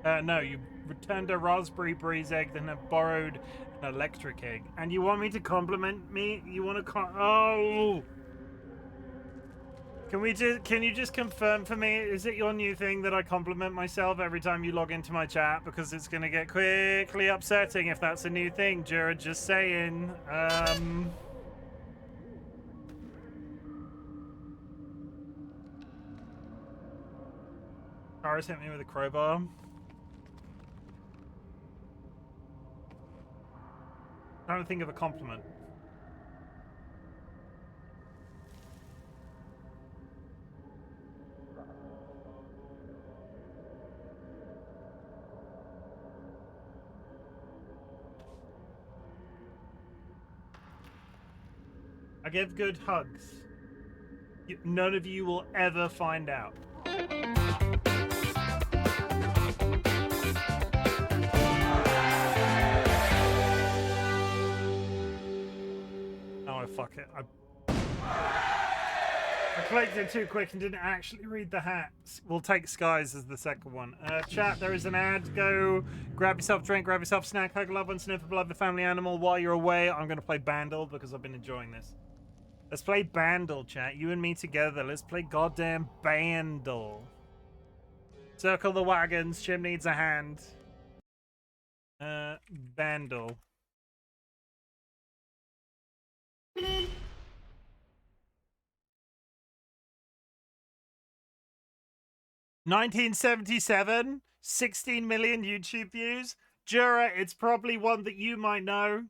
No, you returned a raspberry breeze egg, then have borrowed an electric egg. And you want me to compliment me? You want to oh! Can you just confirm for me, is it your new thing that I compliment myself every time you log into my chat? Because it's gonna get quickly upsetting if that's a new thing, Jura, just saying. Kara's hit me with a crowbar. Trying to think of a compliment. I give good hugs. None of you will ever find out. Oh, fuck it. I collected it too quick and didn't actually read the hats. We'll take Skies as the second one. Chat, there is an ad. Go grab yourself a drink, grab yourself a snack, hug a loved one, sniff a blood, the family animal. While you're away, I'm going to play Bandle because I've been enjoying this. Let's play Bandle, chat. You and me together. Let's play goddamn Bandle. Circle the wagons. Chim needs a hand. Bandle. $1977, 16 million YouTube views. Jura, it's probably one that you might know.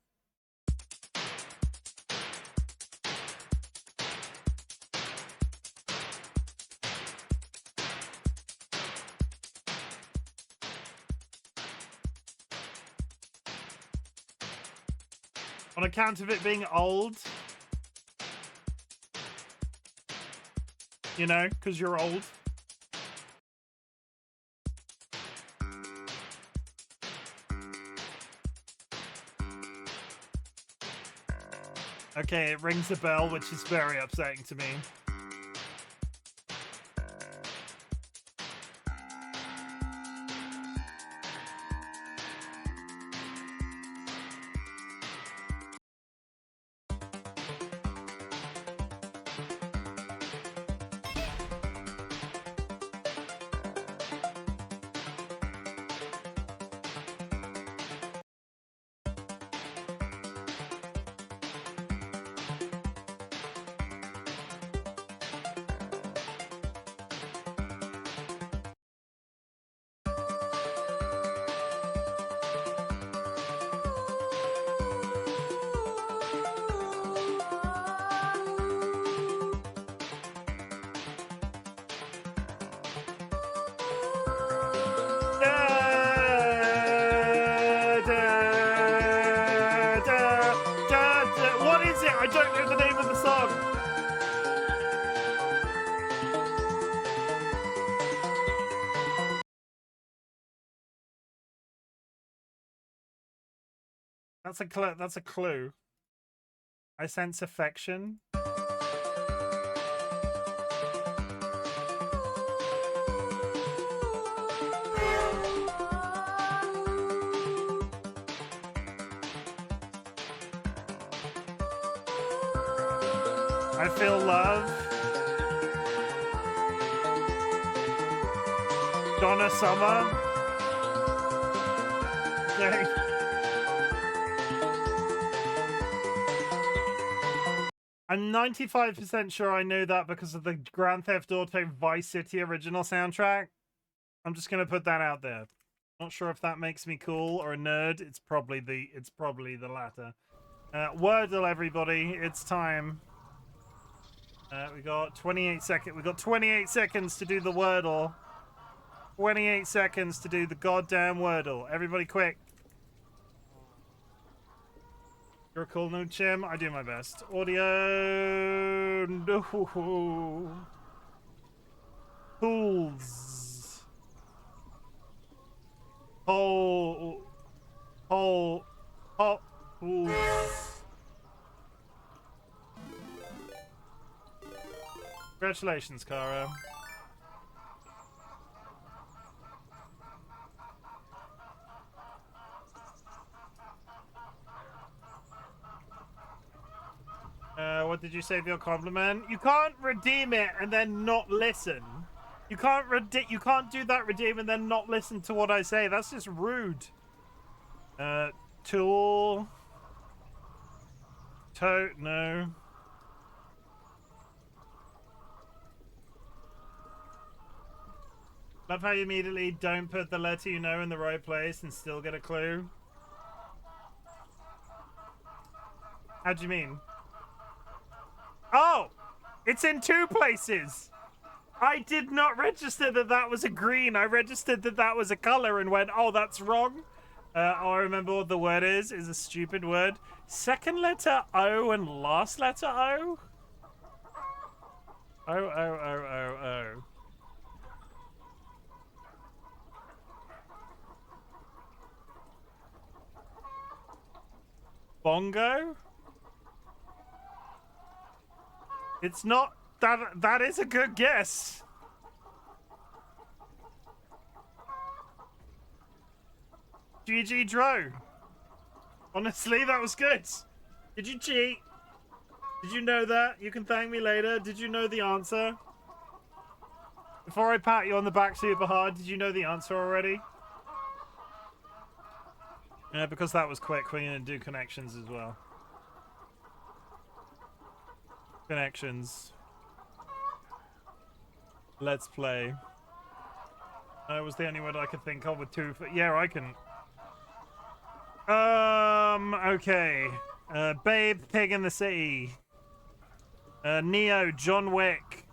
On account of it being old. You know, because you're old. Okay, it rings a bell, which is very upsetting to me. What is it? I don't know the name of the song. That's a clue. I sense affection. I feel love. Donna Summer. Okay. I'm 95% sure I know that because of the Grand Theft Auto Vice City original soundtrack. I'm just gonna put that out there. Not sure if that makes me cool or a nerd. It's probably the latter. Wordle, everybody. It's time. We got 28 seconds. We got 28 seconds to do the Wordle. 28 seconds to do the goddamn Wordle. Everybody, quick. You're a cool new Chim. I do my best. Audio. No. Tools. Tools. Congratulations, Kara. What did you say for your compliment? You can't redeem it and then not listen. You can't do that redeem and then not listen to what I say. That's just rude. Tool. Tote, no. Love how you immediately don't put the letter you know in the right place and still get a clue. How do you mean? Oh! It's in 2 places! I did not register that that was a green. I registered that that was a color and went, oh, that's wrong. I remember what the word is a stupid word. Second letter O and last letter O? O. Bongo? It's not that is a good guess. GG Dro. Honestly, that was good. Did you cheat? Did you know that? You can thank me later. Did you know the answer? Before I pat you on the back super hard, did you know the answer already? Yeah, because that was quick, we're going to do connections as well. Connections. Let's play. That was the only word I could think of with 2. Yeah, I can. Okay. Babe, Pig in the City. Neo, John Wick.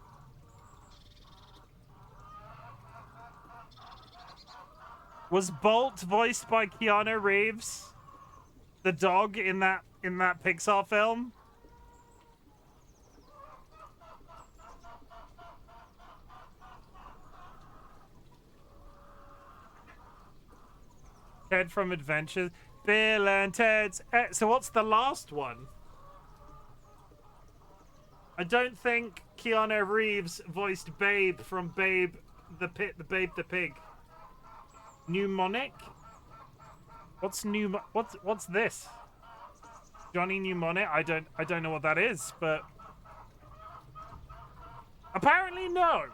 Was Bolt voiced by Keanu Reeves? The dog in that Pixar film? Ted from Adventures. Bill and Ted's. So what's the last one? I don't think Keanu Reeves voiced Babe from Babe the Pig. Mnemonic? What's this? Johnny Mnemonic? I don't know what that is, but apparently no.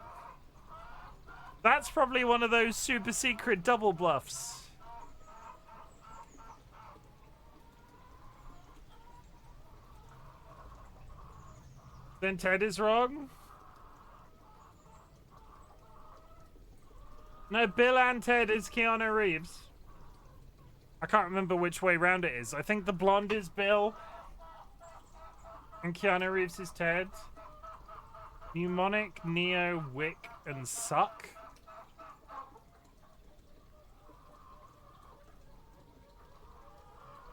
That's probably one of those super secret double bluffs. Then Ted is wrong? No, Bill and Ted is Keanu Reeves. I can't remember which way round it is. I think the blonde is Bill. And Keanu Reeves is Ted. Mnemonic, Neo, Wick, and Suck.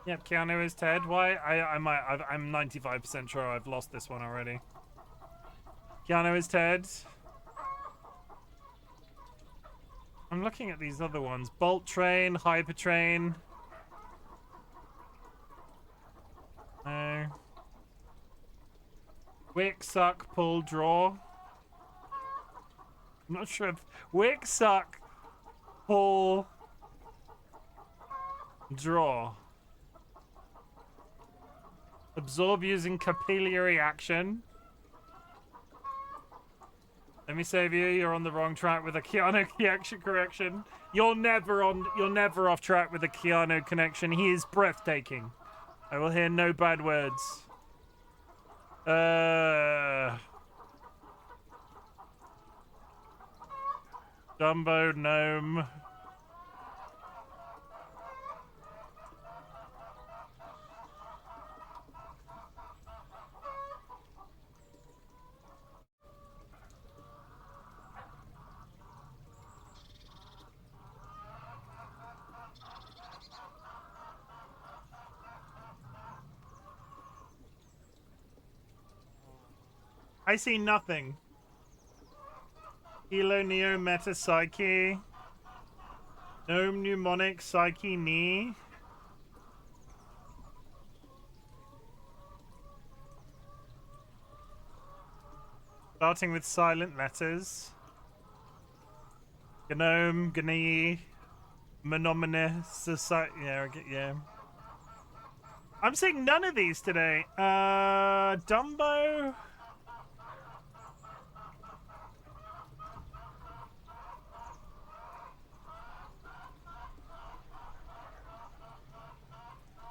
Yep, Keanu is Ted. Why? I'm 95% sure I've lost this one already. Keanu is Ted. I'm looking at these other ones. Bolt Train, Hyper Train. No. Wick, Suck, Pull, Draw. I'm not sure if... Wick, Suck, Pull, Draw. Absorb using capillary action. Let me save you. You're on the wrong track with a Keanu action correction. You're never off track with a Keanu connection. He is breathtaking. I will hear no bad words. Dumbo Gnome. I see nothing. Kilo Neo Meta Psyche. Gnome Mnemonic Psyche Knee. Starting with silent letters. Gnome, Gnee, Monominous Society. Yeah. I'm seeing none of these today. Dumbo.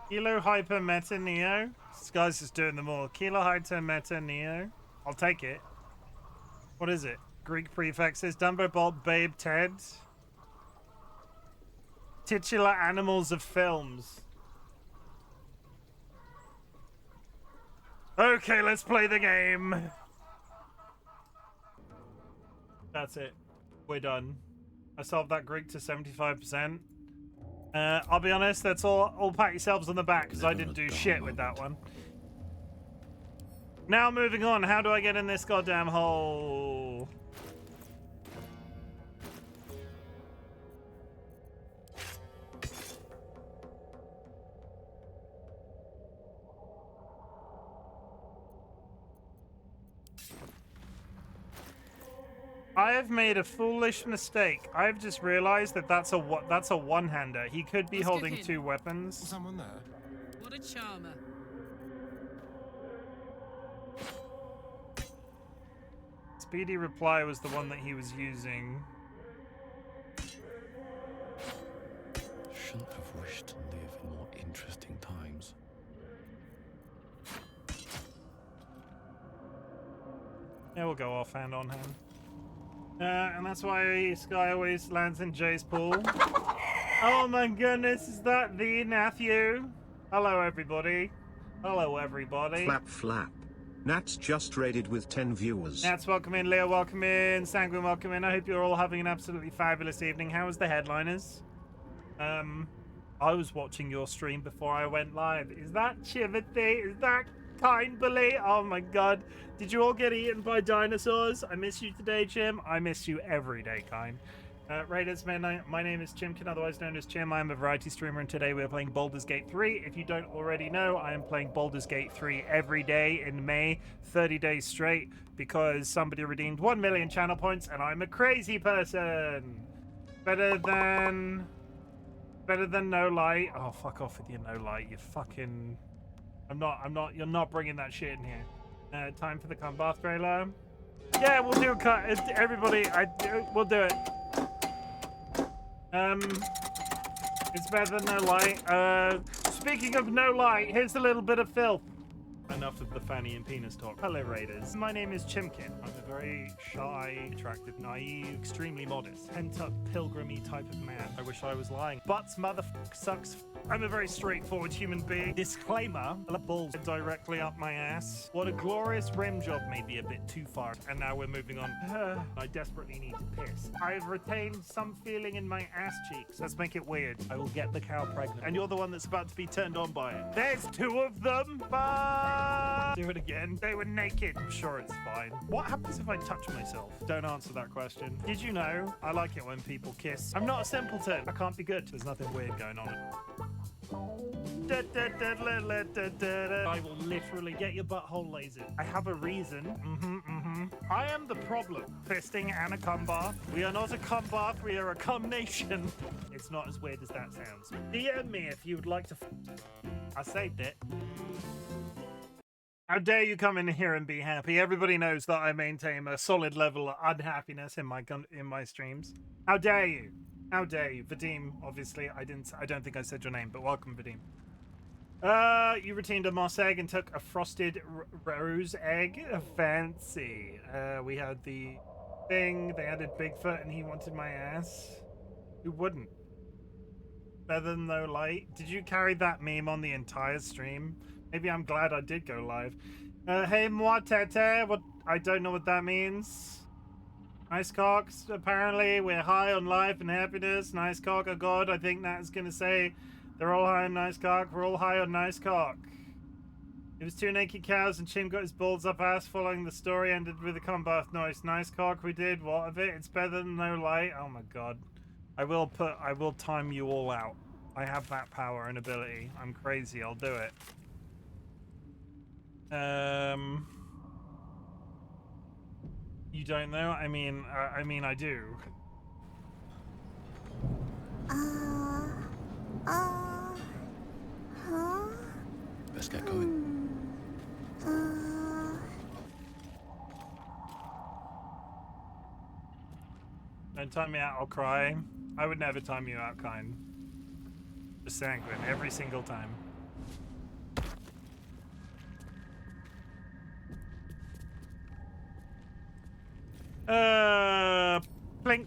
Kilo Hyper Meta Neo. This guy's just doing them all. Kilo Hyper Meta Neo. I'll take it. What is it? Greek prefixes. Dumbo Bolt Babe Ted. Titular animals of films. Okay, let's play the game. That's it. We're done. I solved that Greek to 75%. I'll be honest, that's all pat yourselves on the back because I didn't do shit with that one. Now moving on, how do I get in this goddamn hole? I have made a foolish mistake. I've just realized that that's a one-hander. He could be Let's holding get in. two weapons. Someone there? What a charmer. Speedy Reply was the one that he was using. Shouldn't have wished to live in more interesting times. Yeah, we'll go off hand on hand. And that's why Sky always lands in Jay's pool. Oh my goodness, is that the Matthew? Hello, everybody. Hello, everybody. Flap flap. Nat's just raided with 10 viewers. Nats, welcome in. Leo, welcome in. Sanguine, welcome in. I hope you're all having an absolutely fabulous evening. How was the headliners? I was watching your stream before I went live. Is that Chimothy? Is that Kindly? Oh my god. Did you all get eaten by dinosaurs? I miss you today, Chim. I miss you every day, Kind. Raiders, my name is Chimken, otherwise known as Chim. I am a variety streamer, and today we are playing Baldur's Gate 3. If you don't already know, I am playing Baldur's Gate 3 every day in May, 30 days straight, because somebody redeemed 1 million channel points, and I'm a crazy person. Better than no light. Oh, fuck off with your no light. You fucking... you're not bringing that shit in here. Time for the Come Bath trailer. Yeah, we'll do a cut. Everybody, we'll do it. It's better than no light. Speaking of no light, here's a little bit of filth. Enough of the fanny and penis talk. Hello, Raiders. My name is Chimken. I'm a very shy, attractive, naive, extremely modest, pent-up, pilgrimy type of man. I wish I was lying. Butts, motherfucker, sucks. I'm a very straightforward human being. Disclaimer, the balls directly up my ass. What a glorious rim job, may be a bit too far. And now we're moving on. I desperately need to piss. I've retained some feeling in my ass cheeks. Let's make it weird. I will get the cow pregnant. And you're the one that's about to be turned on by it. There's two of them. Bye. Do it again. They were naked. I'm sure it's fine. What happens if I touch myself? Don't answer that question. Did you know? I like it when people kiss. I'm not a simpleton. I can't be good. There's nothing weird going on. I will literally get your butthole lasered. I have a reason. I am the problem. Fisting and a cum bath. We are not a cum bath, we are a cum nation. It's not as weird as that sounds. DM me if you would like to I saved it. How dare you come in here and be happy? Everybody knows that I maintain a solid level of unhappiness in my streams. How dare you? How dare you? Vadim, obviously, I don't think I said your name, but welcome, Vadim. You retained a moss egg and took a frosted rose egg. Fancy. We had the thing, they added Bigfoot and he wanted my ass. Who wouldn't? Better than no light. Did you carry that meme on the entire stream? Maybe I'm glad I did go live. Hey, moi tete. What? I don't know what that means. Nice cocks. Apparently, we're high on life and happiness. Nice cock. Oh God, I think that's gonna say they're all high on nice cock. We're all high on nice cock. It was two naked cows and Chim got his balls up ass. Following the story ended with a cum bath. Nice cock. We did. What of it? It's better than no light. Oh my God. I will time you all out. I have that power and ability. I'm crazy. I'll do it. You don't know? I mean, I do. Let's get going. Don't time me out, I'll cry. I would never time you out, kind. Just sanguine every single time. Plink.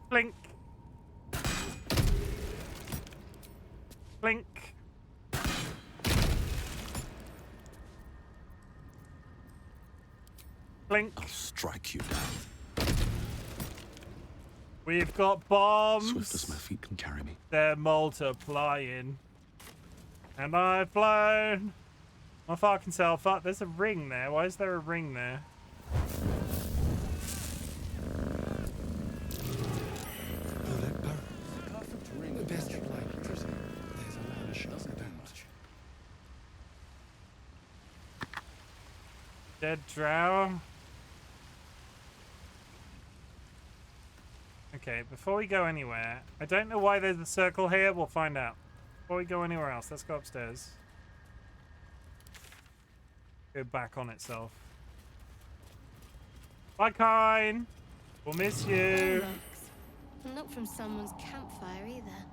Plink. Plink. Plink. I'll strike you down. We've got bombs. Swift as my feet can carry me. They're multiplying. And I've flown my fucking self up. There's a ring there. Why is there a ring there? Dead drow. Okay, before we go anywhere, I don't know why there's a circle here. We'll find out. Before we go anywhere else, let's go upstairs. Go back on itself. Bye, Kine. We'll miss you. Not from someone's campfire either.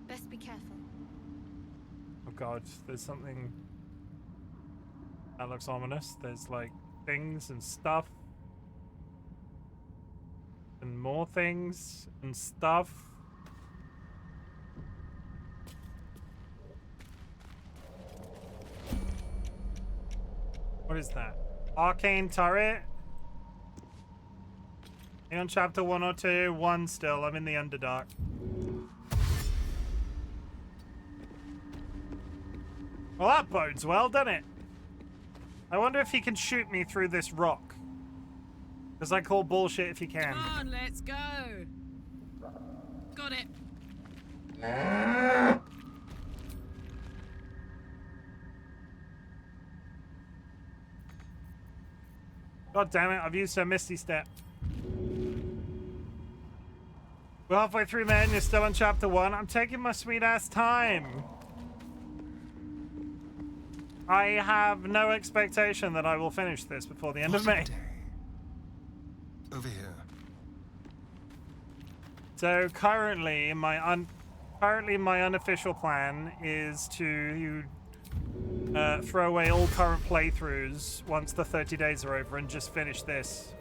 Best be careful. Oh god, there's something that looks ominous. There's like things and stuff. And more things and stuff. What is that? Arcane turret? Are you on chapter 1 or 2? 1 still. I'm in the Underdark. Well, that bodes well, doesn't it? I wonder if he can shoot me through this rock. Because I call bullshit if he can. Come on, let's go. Got it. God damn it, I've used her Misty Step. We're halfway through, man. You're still on chapter 1. I'm taking my sweet ass time. I have no expectation that I will finish this before the end of May. Over here. So currently, my unofficial plan is to throw away all current playthroughs once the 30 days are over and just finish this.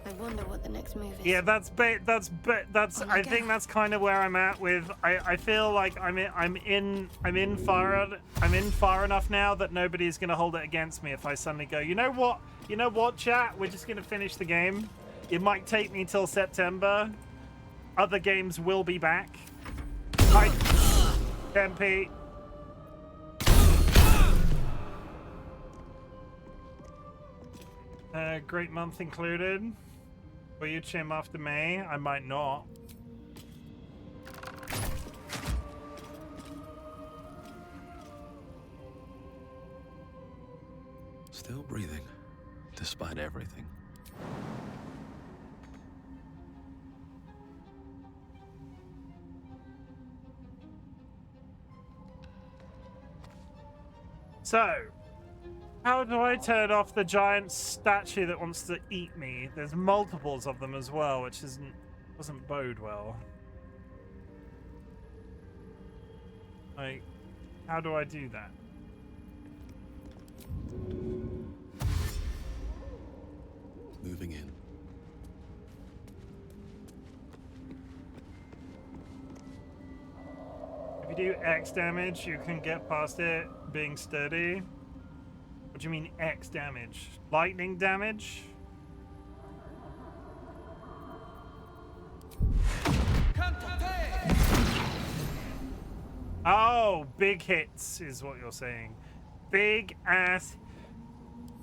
I wonder what the next move is. Yeah, that's I think that's kind of where I'm at with. I feel like I'm in far enough now that nobody's gonna hold it against me if I suddenly go, you know what, chat, we're just gonna finish the game. It might take me till September. Other games will be back. Hi, Tempe. Great month included. Will you Chim after May? I might not. Still breathing, despite everything. So, how do I turn off the giant statue that wants to eat me? There's multiples of them as well, which doesn't bode well. Like, how do I do that? Moving in. If you do X damage, you can get past it being sturdy. What do you mean X damage? Lightning damage? Oh, big hits is what you're saying. Big ass.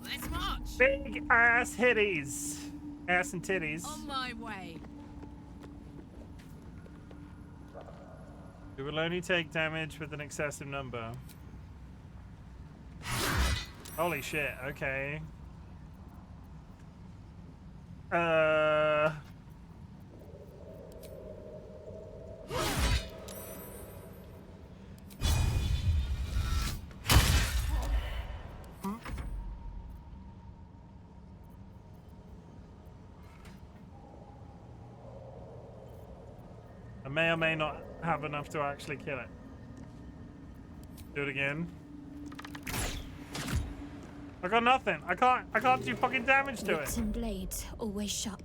Let's march. Big ass hitties. Ass and titties. On my way. You will only take damage with an excessive number. Holy shit, okay. may or may not have enough to actually kill it. Do it again. I got nothing. I can't do fucking damage to Wits it. and blades, always sharp.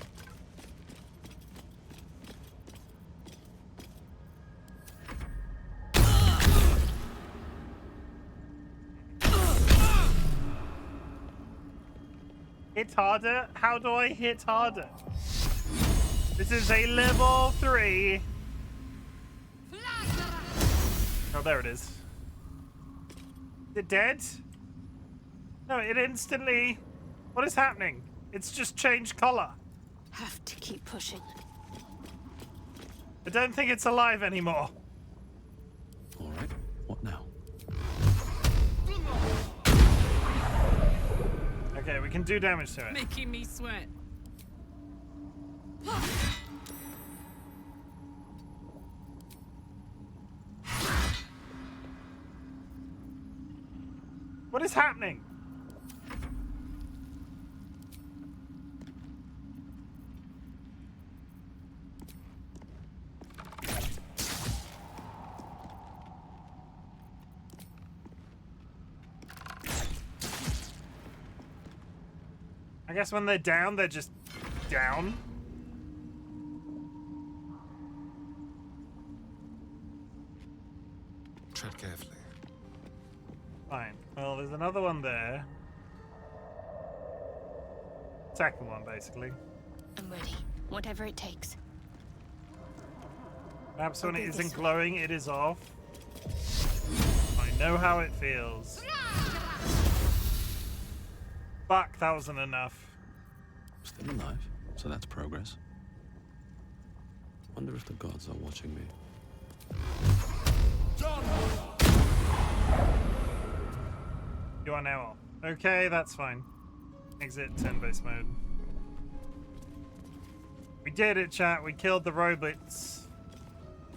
Hit harder? How do I hit harder? This is a level 3. Oh, there it is. Is it dead? No, it instantly... What is happening? It's just changed color. Have to keep pushing. I don't think it's alive anymore. All right, what now? Okay, we can do damage to it. Making me sweat. What is happening? I guess when they're down, they're just down. Tread carefully. Fine. Well, there's another one there. Second one, basically. I'm ready. Whatever it takes. Perhaps when I'll it do isn't this one. glowing, it is off. I know how it feels. Fuck, that wasn't enough. Still alive, so that's progress. Wonder if the gods are watching me. You are now off. Okay, that's fine. Exit turn-based mode. We did it, chat. We killed the robots.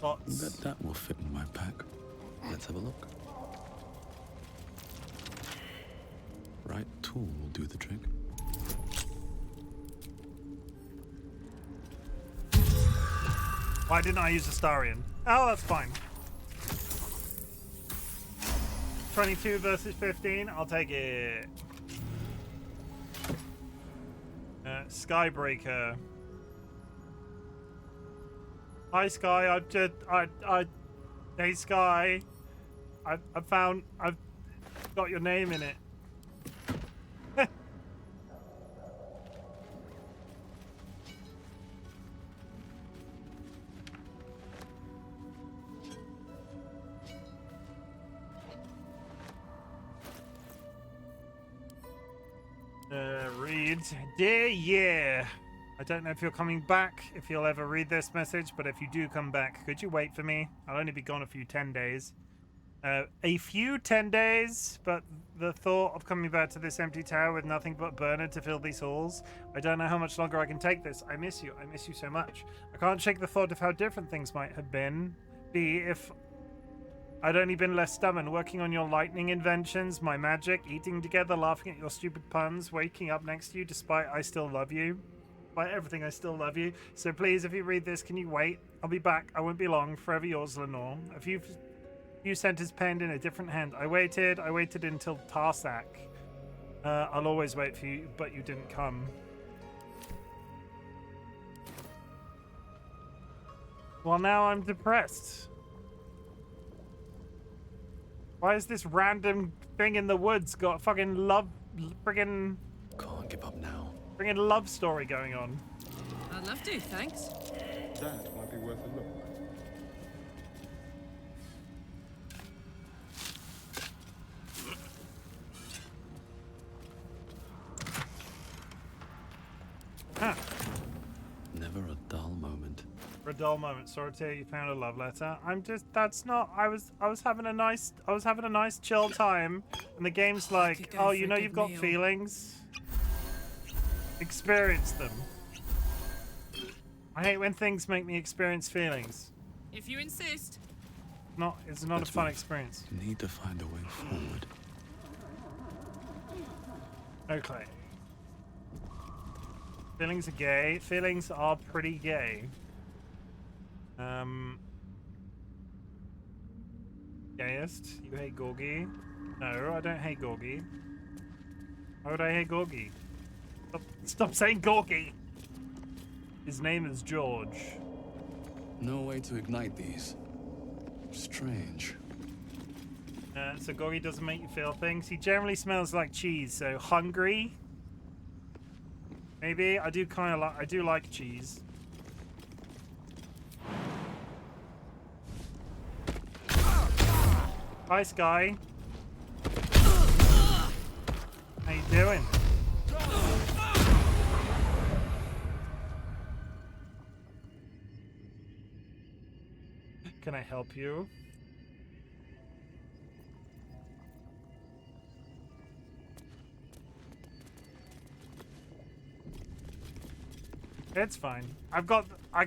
Bots. Bet that will fit in my pack. Let's have a look. Right tool will do the trick. Why didn't I use Astarion? Oh, that's fine. 22 versus 15. I'll take it. Skybreaker. Hi, Sky. Hey, Sky. I've got your name in it. Read. Dear Yeah. I don't know if you're coming back, if you'll ever read this message, but if you do come back, could you wait for me? I'll only be gone a few 10 days. A few 10 days, but the thought of coming back to this empty tower with nothing but burner to fill these halls, I don't know how much longer I can take this. I miss you so much. I can't shake the thought of how different things might have been, if I'd only been less stubborn, working on your lightning inventions, my magic, eating together, laughing at your stupid puns, waking up next to you despite I still love you. Despite everything, I still love you. So please, if you read this, can you wait? I'll be back. I won't be long. Forever yours, Lenore. A few sentences penned in a different hand. I waited until Tarsak. I'll always wait for you, but you didn't come. Well, now I'm depressed. Why is this random thing in the woods got a fucking friggin' Can't give up now. love story going on? I'd love to, thanks. That might be worth a look. Huh. Never a dull moment. For a dull moment, sorry to hear you found a love letter. That's not. I was having a nice chill time, and the game's like, could go oh, for you a know good you've got meal." feelings. Experience them. I hate when things make me experience feelings. If you insist. It's not That's a fun right. experience. Need to find a way forward. Okay. Feelings are gay. Feelings are pretty gay. Gayest, you hate Gorgie? No, I don't hate Gorgie. Why would I hate Gorgie? Stop saying Gorgie! His name is George. No way to ignite these. Strange. So Gorgie doesn't make you feel things. He generally smells like cheese, so hungry. Maybe I do kind of like. I do like cheese. Hi, Sky. How you doing? Can I help you? It's fine. I've got. I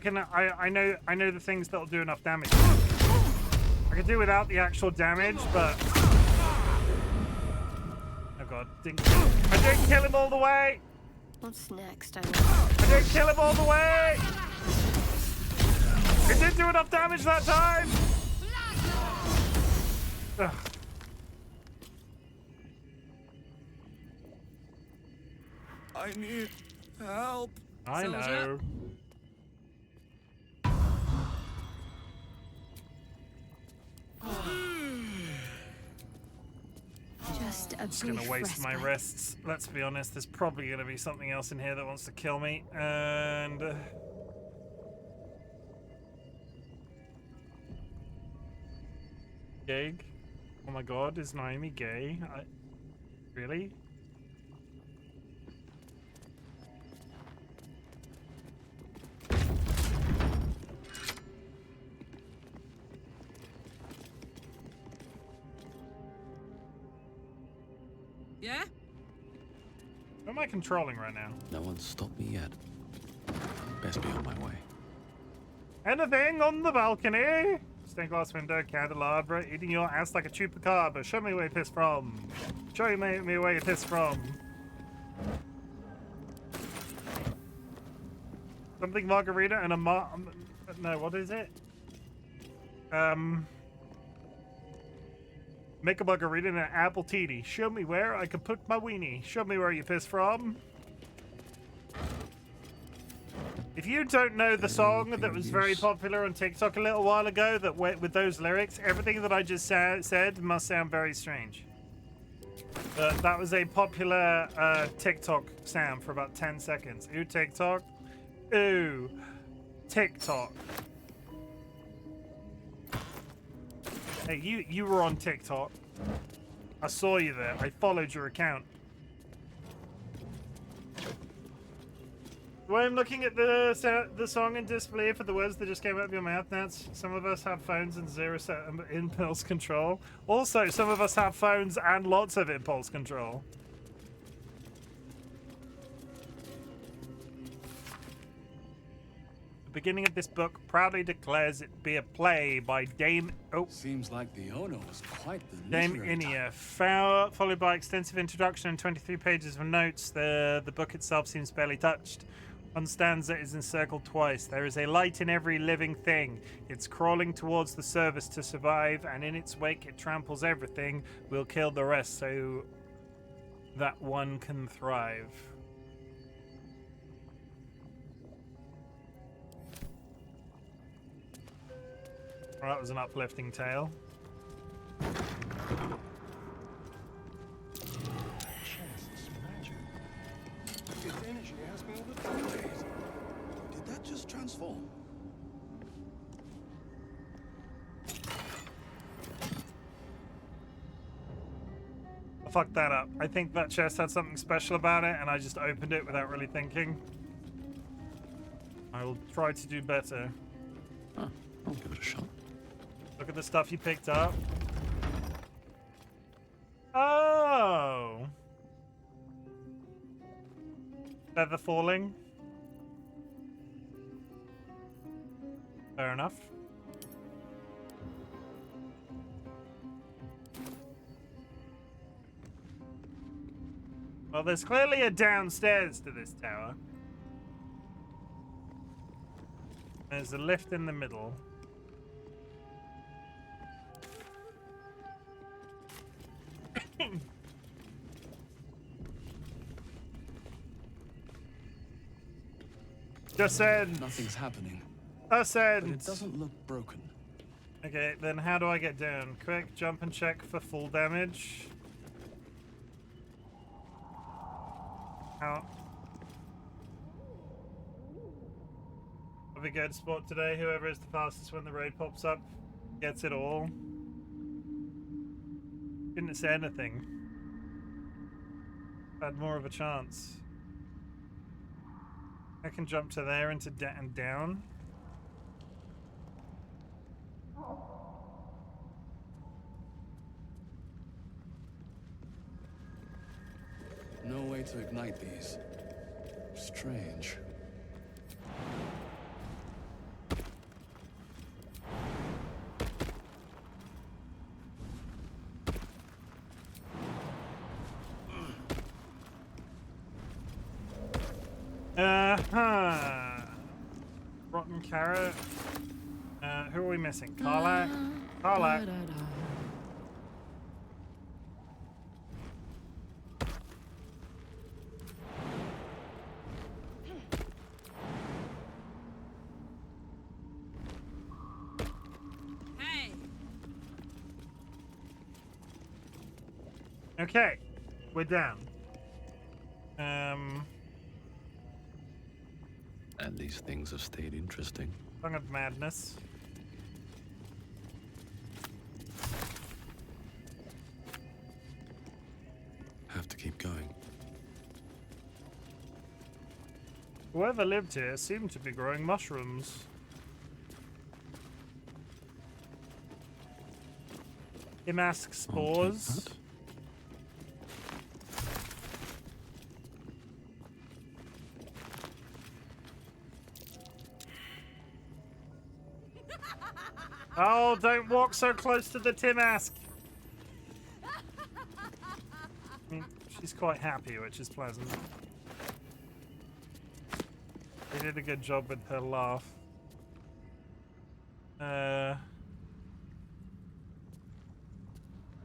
know the things that'll do enough damage. I could do without the actual damage, but oh god, I didn't kill him all the way. What's next? I didn't kill him all the way. It didn't do enough damage that time. Ugh. I need help. I Soldier. know. Just a Just gonna waste my wrists. Let's be honest, there's probably gonna be something else in here that wants to kill me, and gay? Oh my god, is Naomi gay? Really? Yeah? Who am I controlling right now? No one's stopped me yet. Best be on my way. Anything on the balcony? Stained glass window, candelabra, eating your ass like a chupacabra. Show me where you pissed from. Show me where you pissed from. Something margarita and a no, what is it? Make a margarita and an apple teeny. Show me where I can put my weenie. Show me where you pissed from. If you don't know the song that was very popular on TikTok a little while ago that went with those lyrics, everything that I just said must sound very strange. That was a popular TikTok sound for about 10 seconds. Ooh, TikTok. Ooh, TikTok. Hey, you were on TikTok. I saw you there. I followed your account. Well, I'm looking at the song in disbelief for the words that just came out of your mouth, Nats. Some of us have phones and zero impulse control. Also, some of us have phones and lots of impulse control. The beginning of this book proudly declares it be a play by Dame... Oh. Seems like the owner was quite the Dame literary Inia, followed by extensive introduction and 23 pages of notes. The book itself seems barely touched. One stanza is encircled twice. There is a light in every living thing. It's crawling towards the service to survive, and in its wake it tramples everything. We'll kill the rest so that one can thrive. Well, that was an uplifting tale. Its energy has me all the time. Did that just transform? I fucked that up. I think that chest had something special about it, and I just opened it without really thinking. I will try to do better. Huh, I'll give it a shot. Look at the stuff you picked up. Oh! Feather falling. Fair enough. Well, there's clearly a downstairs to this tower. There's a lift in the middle. Descend! Nothing's happening, Ascend! but it doesn't look broken. Okay, then how do I get down? Quick, jump and check for full damage. How? Have a good spot today. Whoever is the fastest when the raid pops up gets it all. Didn't say anything. Had more of a chance. I can jump to there and to and down. No way to ignite these. Strange. Rotten carrot. Who are we missing? Karlak? Karlak. Hey! Okay, we're down. And these things have stayed interesting. Tongue of Madness. Have to keep going. Whoever lived here seemed to be growing mushrooms. Imask spores. Oh, don't walk so close to the Timask. I mean, she's quite happy, which is pleasant. They did a good job with her laugh.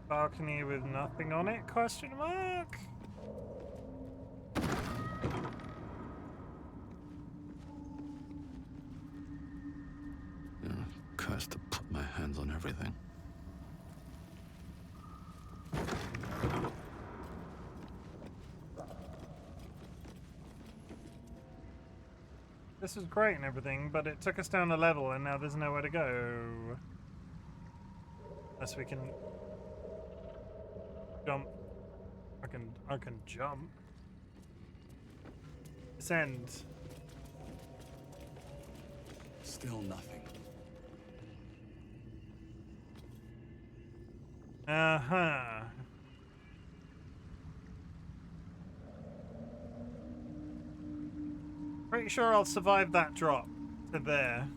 Balcony with nothing on it? Question mark? Cursed to put my hands on everything. This was great and everything, but it took us down a level and now there's nowhere to go. Unless we can jump. I can jump. Descend. Still nothing. Uh-huh. Pretty sure I'll survive that drop to there.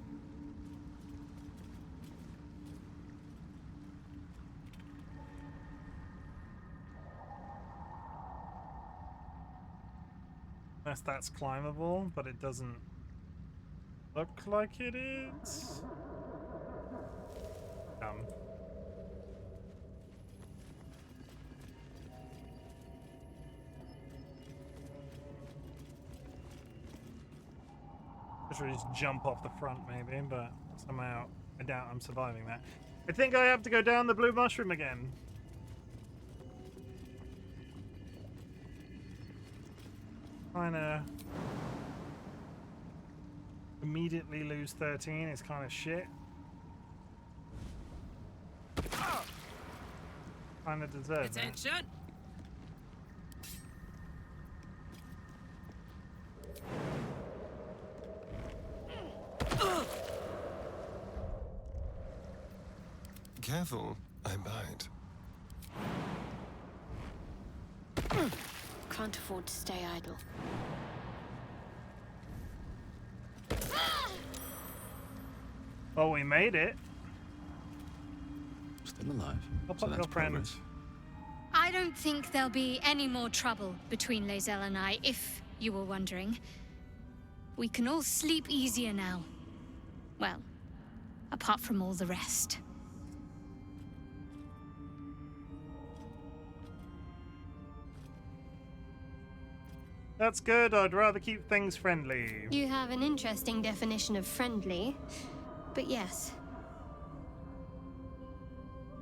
Unless that's climbable, but it doesn't look like it is. Should just jump off the front maybe, but somehow I doubt I'm surviving that. I think I have to go down the blue mushroom again. Kinda immediately lose 13 is kind of shit. Kinda deserve it. Attention! Careful, I bite. Can't afford to stay idle. Oh, we made it. Still alive. Up So on that's your friend. progress. I don't think there'll be any more trouble between Lae'zel and I, if you were wondering. We can all sleep easier now. Well, apart from all the rest. That's good. I'd rather keep things friendly. You have an interesting definition of friendly, but yes.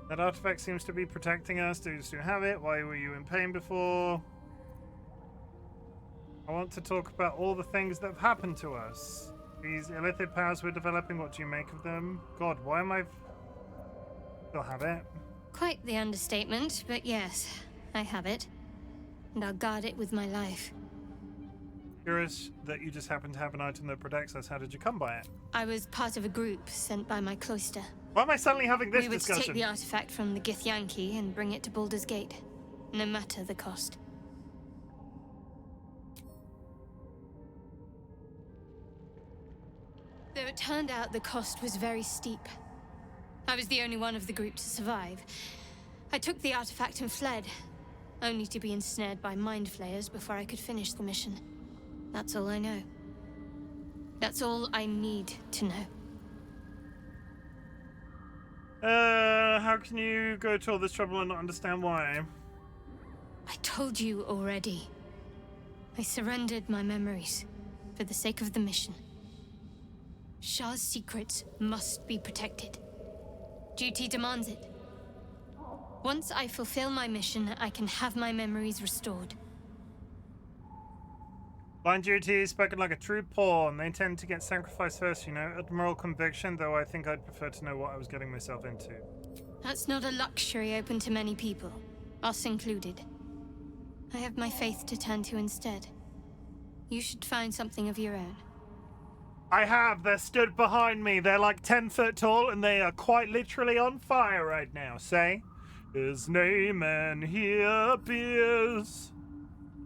That artifact seems to be protecting us. Do you still have it? Why were you in pain before? I want to talk about all the things that have happened to us. These illithid powers we're developing, what do you make of them? God, why am I... Still have it? Quite the understatement, but yes, I have it. And I'll guard it with my life. Curious that you just happen to have an item that protects us. How did you come by it? I was part of a group sent by my cloister. Why am I suddenly having this We were to discussion? take the artifact from the Githyanki and bring it to Baldur's Gate, no matter the cost. Though it turned out the cost was very steep. I was the only one of the group to survive. I took the artifact and fled, only to be ensnared by mind flayers before I could finish the mission. That's all I know. That's all I need to know. How can you go to all this trouble and not understand why? I told you already. I surrendered my memories for the sake of the mission. Shah's secrets must be protected. Duty demands it. Once I fulfill my mission, I can have my memories restored. Blind duty is spoken like a true pawn. They tend to get sacrificed first, you know. Admiral conviction, though I think I'd prefer to know what I was getting myself into. That's not a luxury open to many people, us included. I have my faith to turn to instead. You should find something of your own. I have. They're stood behind me. They're like 10 foot tall, and they are quite literally on fire right now. Say, his name and he appears.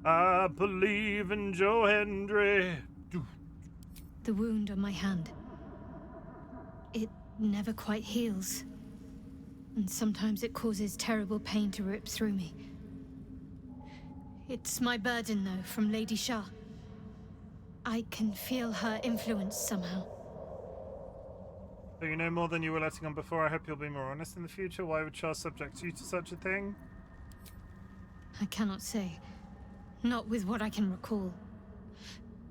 I believe in Joe Hendry. The wound on my hand. It never quite heals. And sometimes it causes terrible pain to rip through me. It's my burden, though, from Lady Shah. I can feel her influence somehow. So you know more than you were letting on before. I hope you'll be more honest in the future. Why would Shah subject you to such a thing? I cannot say. Not with what I can recall.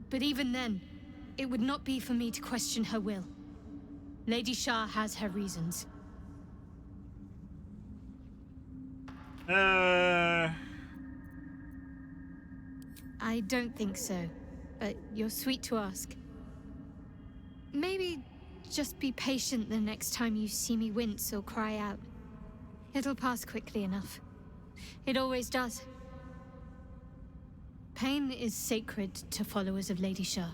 But even then, it would not be for me to question her will. Lady Shah has her reasons. I don't think so, but you're sweet to ask. Maybe just be patient the next time you see me wince or cry out. It'll pass quickly enough. It always does. Pain is sacred to followers of Lady Shah.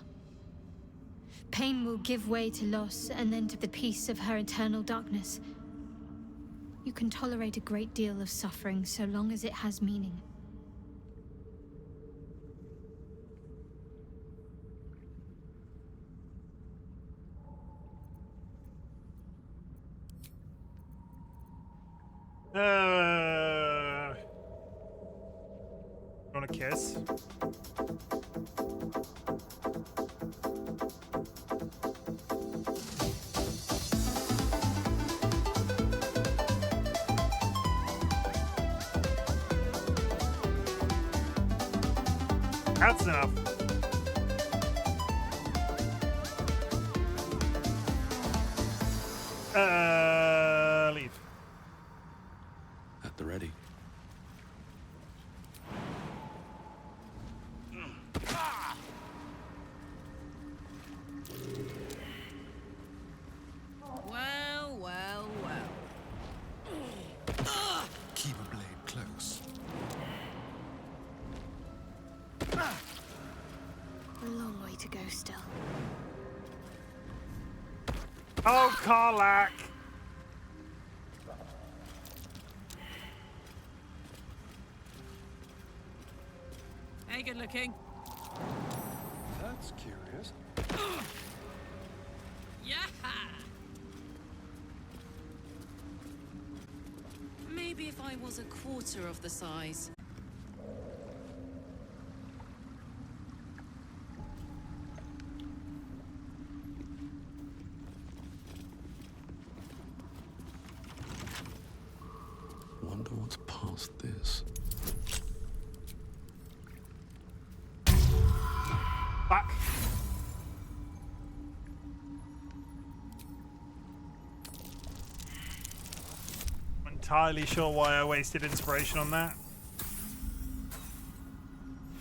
Pain will give way to loss and then to the peace of her eternal darkness. You can tolerate a great deal of suffering so long as it has meaning. Want a kiss? That's enough. Leave. At the ready. Well, well, well. Keep a blade close. A long way to go still. Oh, Karlak! Hey, good looking. That's curious. Yeah. Maybe if I was a quarter of the size. entirely sure why I wasted inspiration on that.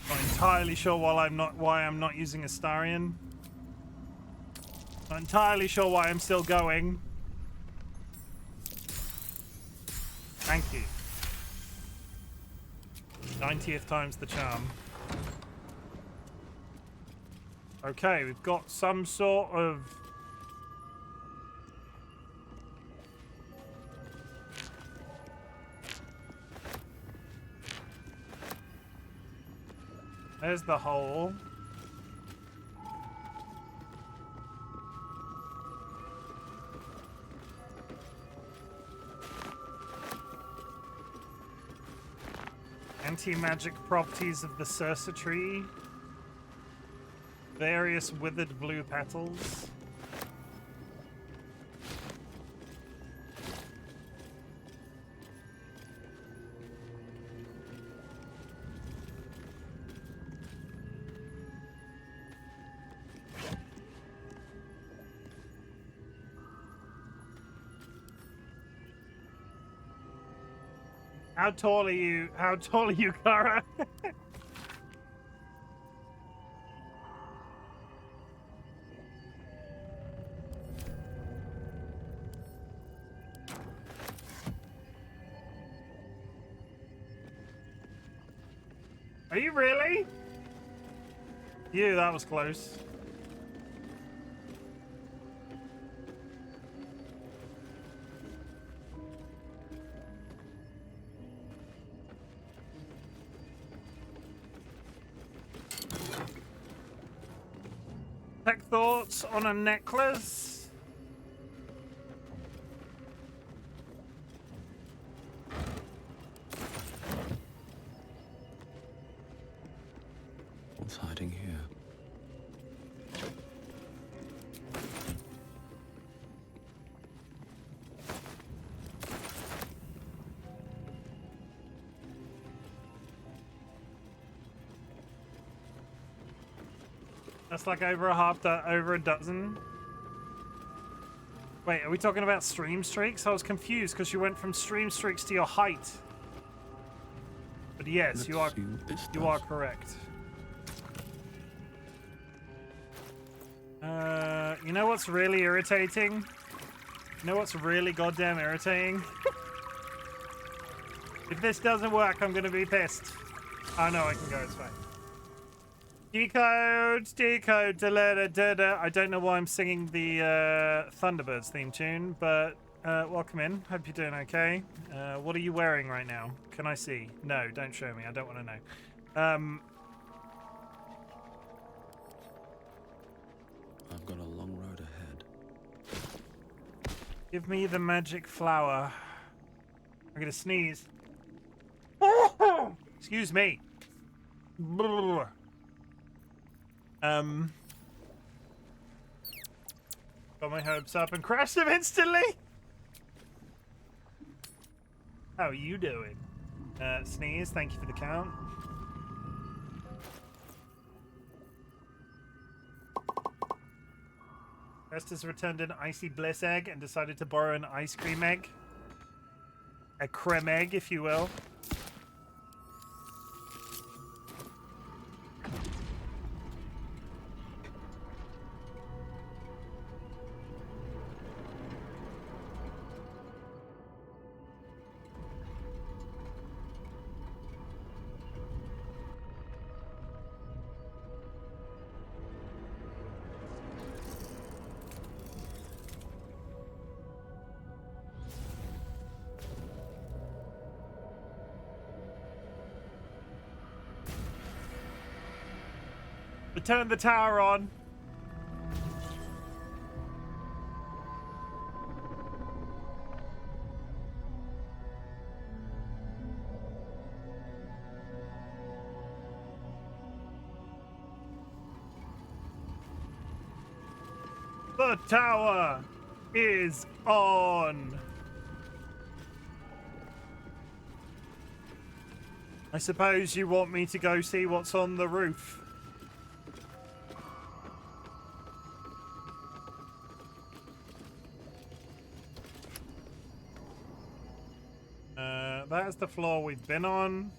Not entirely sure why I'm not using Astarion. Not entirely sure why I'm still going. Thank you. 90th time's the charm. Okay, we've got some sort of... There's the hole. Anti-magic properties of the Circa tree. Various withered blue petals. How tall are you? How tall are you, Kara? Are you really? That was close. Tech thoughts on a necklace? What's hiding here? That's like over a dozen. Wait, are we talking about stream streaks? I was confused because you went from stream streaks to your height. But yes, Let's you are see what this you does. are correct. You know what's really irritating? You know what's really goddamn irritating? If this doesn't work, I'm gonna be pissed. Oh no, I can go, it's fine. Decode, da-da-da-da-da. I don't know why I'm singing the Thunderbirds theme tune, but welcome in. Hope you're doing okay. What are you wearing right now? Can I see? No, don't show me. I don't want to know. I've got a long road ahead. Give me the magic flower. I'm gonna sneeze. Excuse me. Got my hopes up and crashed them instantly. How are you doing? Sneeze, thank you for the count. Rest has returned an icy bliss egg and decided to borrow an ice cream egg. A creme egg, if you will. Turn the tower on. The tower is on. I suppose you want me to go see what's on the roof. is the floor we've been on.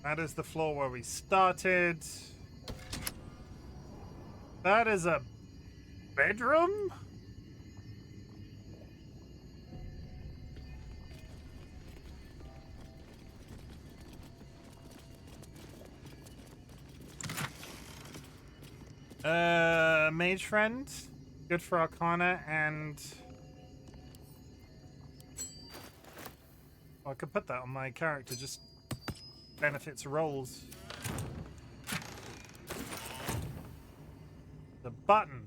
That is the floor where we started. That is a bedroom? Mage friend. Good for Arcana and... Oh, I could put that on my character, just benefits rolls. The button.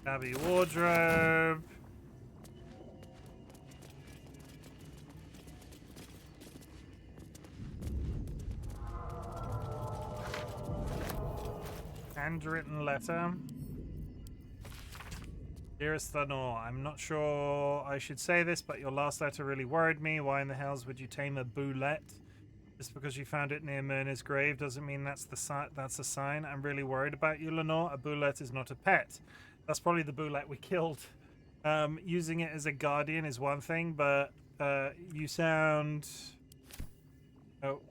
Shabby wardrobe. Handwritten letter. Dearest Lenore, I'm not sure I should say this, but your last letter really worried me. Why in the hells would you tame a boulette? Just because you found it near Myrna's grave doesn't mean that's a sign. I'm really worried about you, Lenore. A boulette is not a pet. That's probably the boulette we killed. Using it as a guardian is one thing, but you sound... Oh.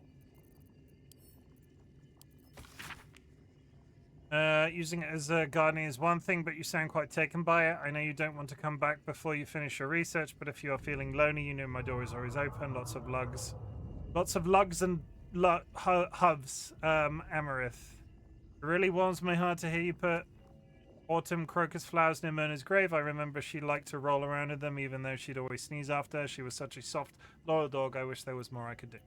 Using it as a guardian is one thing, but you sound quite taken by it. I know you don't want to come back before you finish your research, but if you are feeling lonely, you know my door is always open. Lots of lugs and hubs, Amarith. It really warms my heart to hear you put autumn crocus flowers near Myrna's grave. I remember she liked to roll around in them, even though she'd always sneeze after her. She was such a soft, loyal dog. I wish there was more I could do.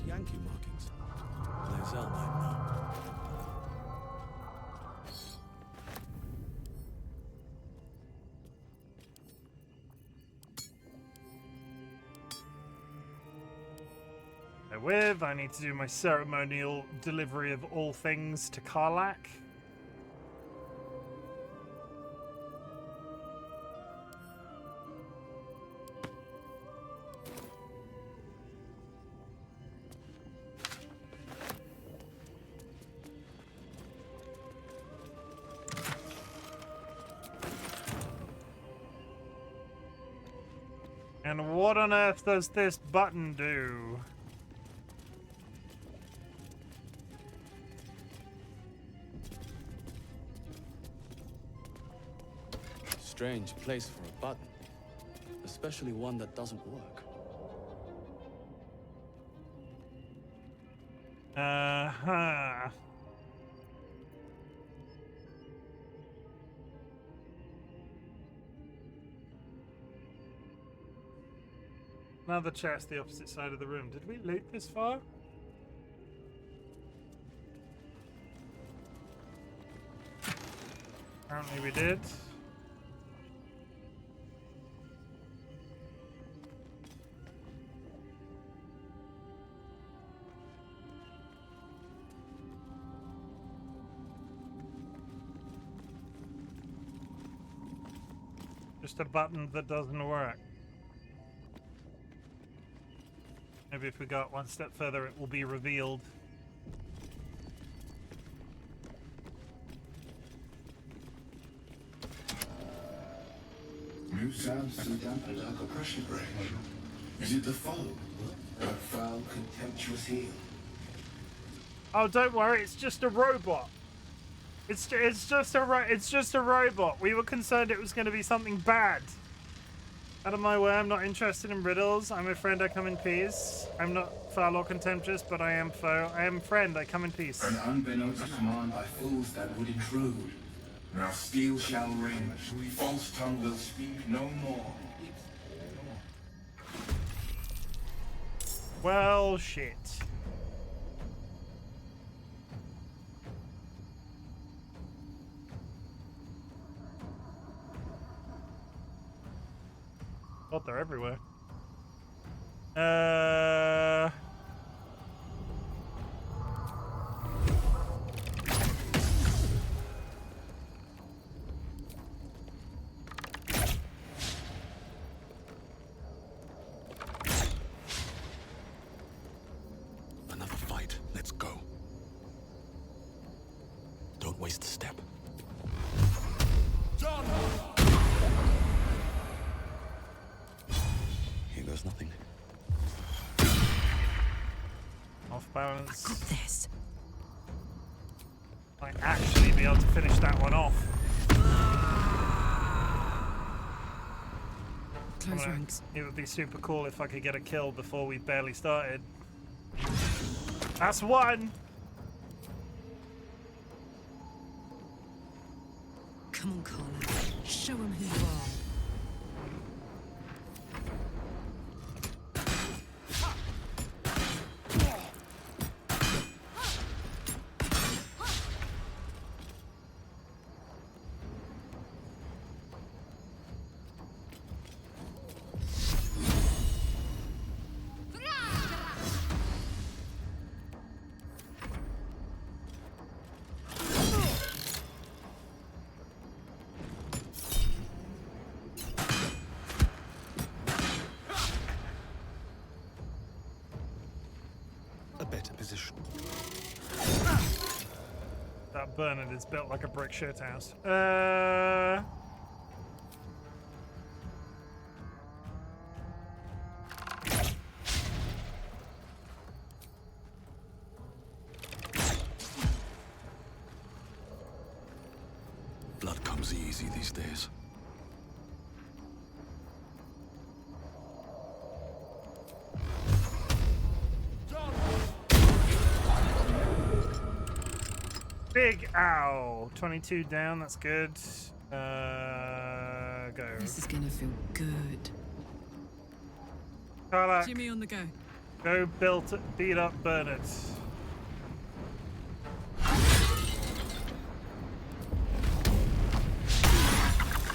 Yankee markings. Blazel might know. Therewith, I need to do my ceremonial delivery of all things to Karlak. And what on earth does this button do? Strange place for a button, especially one that doesn't work. Uh-huh. Another chest the opposite side of the room. Did we loot this far? Apparently we did. Just a button that doesn't work. Maybe if we go one step further, it will be revealed. You sound so damp like a pressure break. Is it the foe? That foul, contemptuous heel? Oh, don't worry, it's just a robot. It's just a robot. We were concerned it was going to be something bad. Out of my way, I'm not interested in riddles. I'm a friend, I come in peace. I'm not foul or contemptuous, but I am foe. I am friend, I come in peace. An unbeknownst command by fools that would intrude. Now steel shall ring, false tongue will speak no more. Well, shit. Oh, they're everywhere. balance. Got this. Might actually be able to finish that one off. Close ranks. It would be super cool if I could get a kill before we barely started. That's one! Come on, Carla. Show him who you are. A better position. That Bernard is built like a brick shit house. Blood comes easy these days. Big ow! 22 down, that's good. Go. This is gonna feel good. Carla, Jimmy on the go. go beat up Bernard.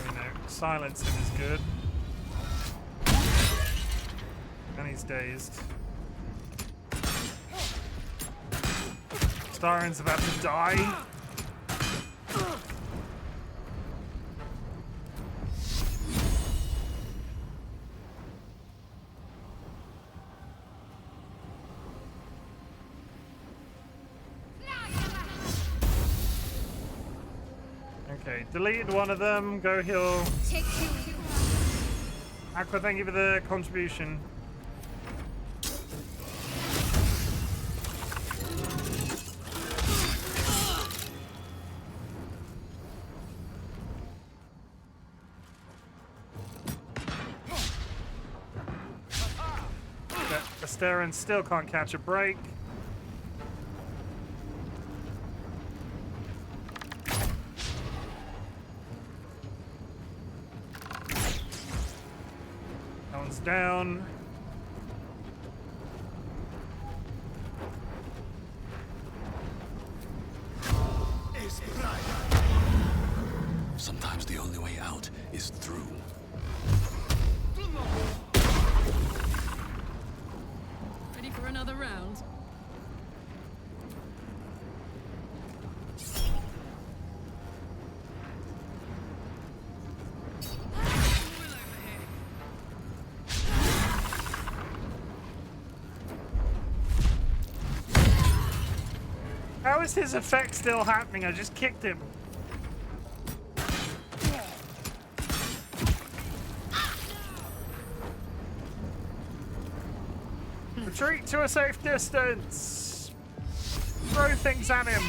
You know, silencing is good. And he's dazed. Starin's about to die. Okay, deleted one of them. Go heal. Aqua, thank you for the contribution. Starin still can't catch a break. That one's down. Sometimes the only way out is through. Ready for another round? How is his effect still happening? I just kicked him. Retreat to a safe distance. Throw things at him.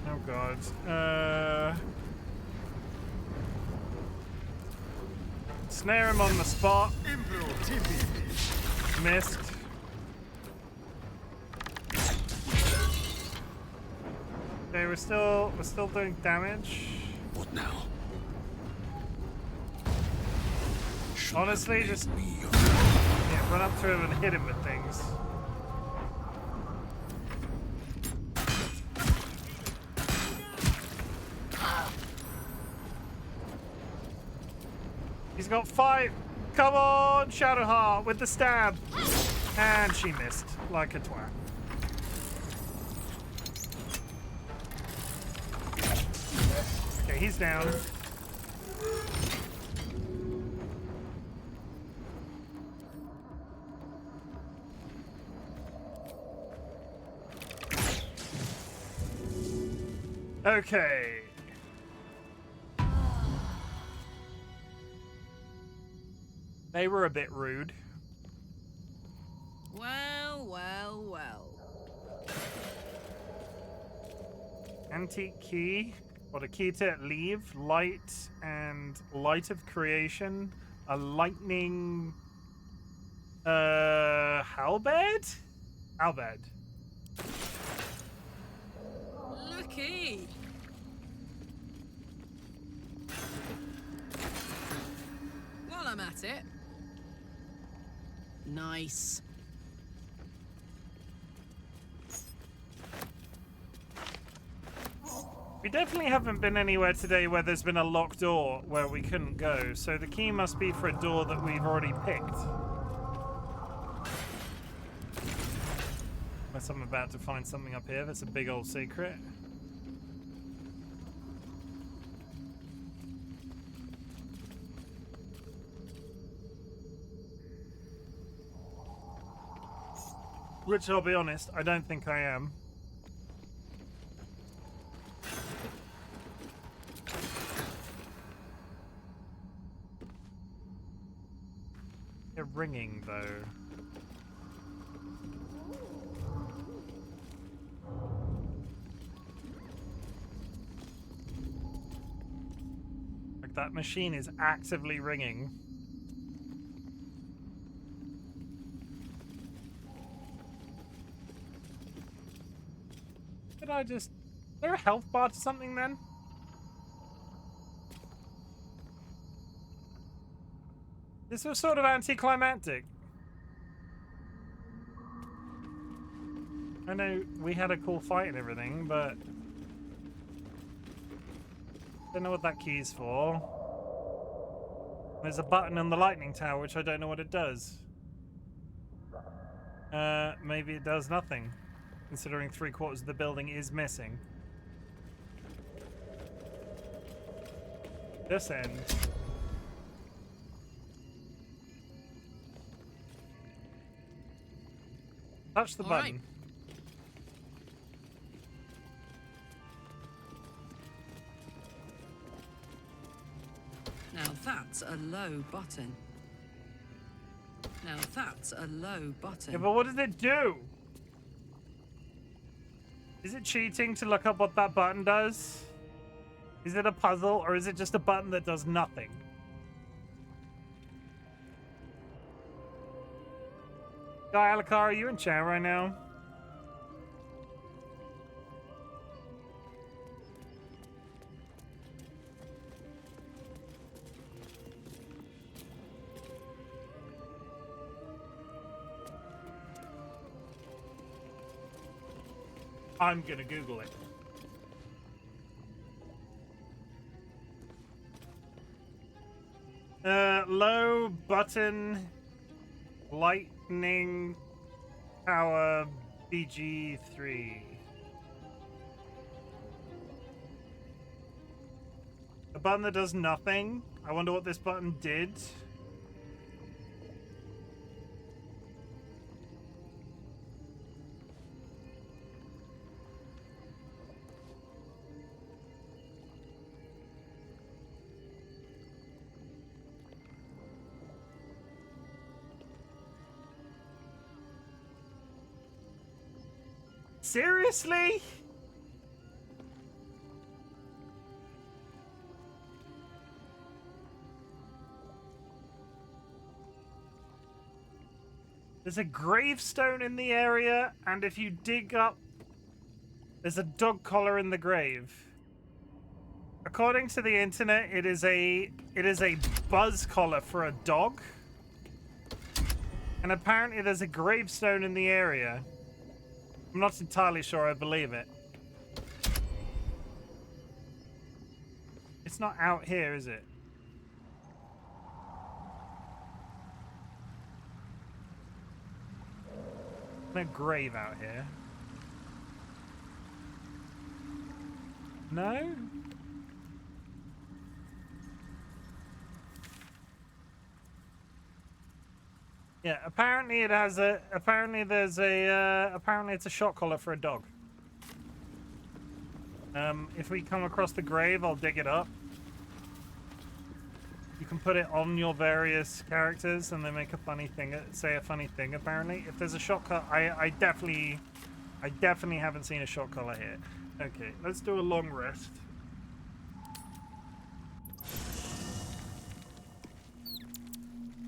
Oh God. Snare him on the spot. Missed. Okay, we're still doing damage. What now? Honestly, just run up to him and hit him with things. He's got 5. Come on, Shadowheart with the stab. And she missed like a twat. Okay, he's down. Okay. They were a bit rude. Well, well, well. Antique key. What a key to leave. Light and light of creation. A lightning... halberd? Halberd. Looky! While I'm at it. Nice. We definitely haven't been anywhere today where there's been a locked door where we couldn't go, so the key must be for a door that we've already picked. Unless I'm about to find something up here that's a big old secret. Which, I'll be honest, I don't think I am. They're ringing, though. Like, that machine is actively ringing. Did I just... Is there a health bar to something, then? This was sort of anticlimactic. I know we had a cool fight and everything, but... Don't know what that key's for. There's a button on the lightning tower, which I don't know what it does. Maybe it does nothing, considering 3/4 of the building is missing. This end. Touch the button. Right. Now that's a low button. Now that's a low button. Yeah, but what does it do? Is it cheating to look up what that button does? Is it a puzzle, or is it just a button that does nothing? Guy Alakar, are you in chat right now? I'm gonna Google it. Low button lightning power BG3. A button that does nothing. I wonder what this button did. Seriously? There's a gravestone in the area, and if you dig up, there's a dog collar in the grave. According to the internet, it is a buzz collar for a dog. And apparently there's a gravestone in the area. I'm not entirely sure I believe it. It's not out here, is it? No grave out here. No? Yeah, apparently it has a... Apparently there's a... apparently it's a shock collar for a dog. If we come across the grave, I'll dig it up. You can put it on your various characters, and they make a funny thing, say a funny thing. Apparently, if there's a shot color, I definitely haven't seen a shot color here. Okay, let's do a long rest.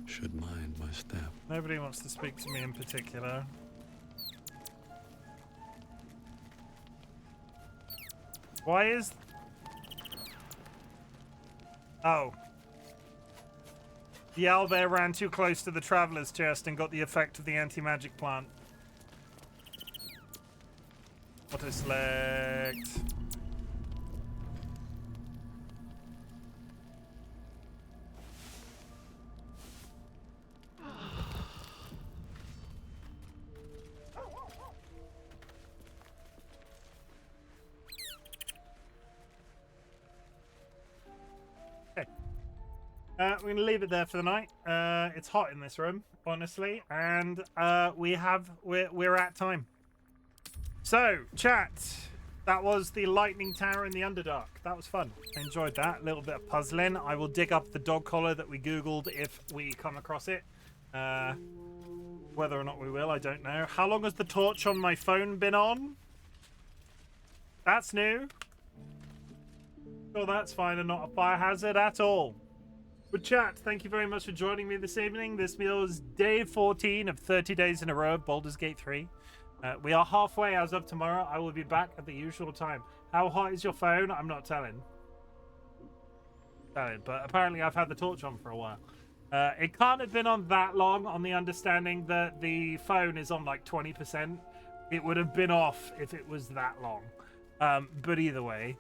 Should mind my step. Nobody wants to speak to me in particular. Why is... Oh. The owlbear ran too close to the traveler's chest and got the effect of the anti-magic plant. Auto select. We're going to leave it there for the night. It's hot in this room, honestly, and we're at time. So, chat, that was the Lightning Tower in the Underdark. That was fun. I enjoyed that. A little bit of puzzling. I will dig up the dog collar that we Googled if we come across it. Whether or not we will, I don't know. How long has the torch on my phone been on? That's new. Oh, that's fine and not a fire hazard at all. But chat, thank you very much for joining me this evening. This was day 14 of 30 days in a row of Baldur's Gate 3. We are halfway as of tomorrow. I will be back at the usual time. How hot is your phone? I'm not telling. But apparently I've had the torch on for a while. It can't have been on that long, on the understanding that the phone is on like 20%. It would have been off if it was that long. But either way.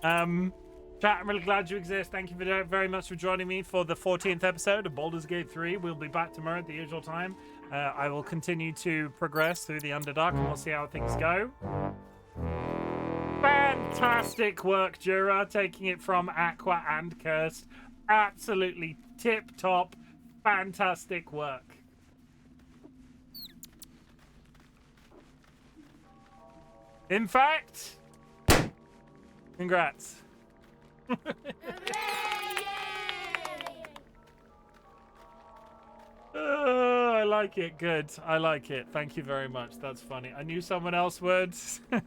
Chat, I'm really glad you exist. Thank you very much for joining me for the 14th episode of Baldur's Gate 3. We'll be back tomorrow at the usual time. I will continue to progress through the Underdark, and we'll see how things go. Fantastic work, Jura, taking it from Aqua and Cursed. Absolutely tip-top, fantastic work. In fact... Congrats. Oh, I like it. Good. I like it. Thank you very much. That's funny. I knew someone else would. Chat,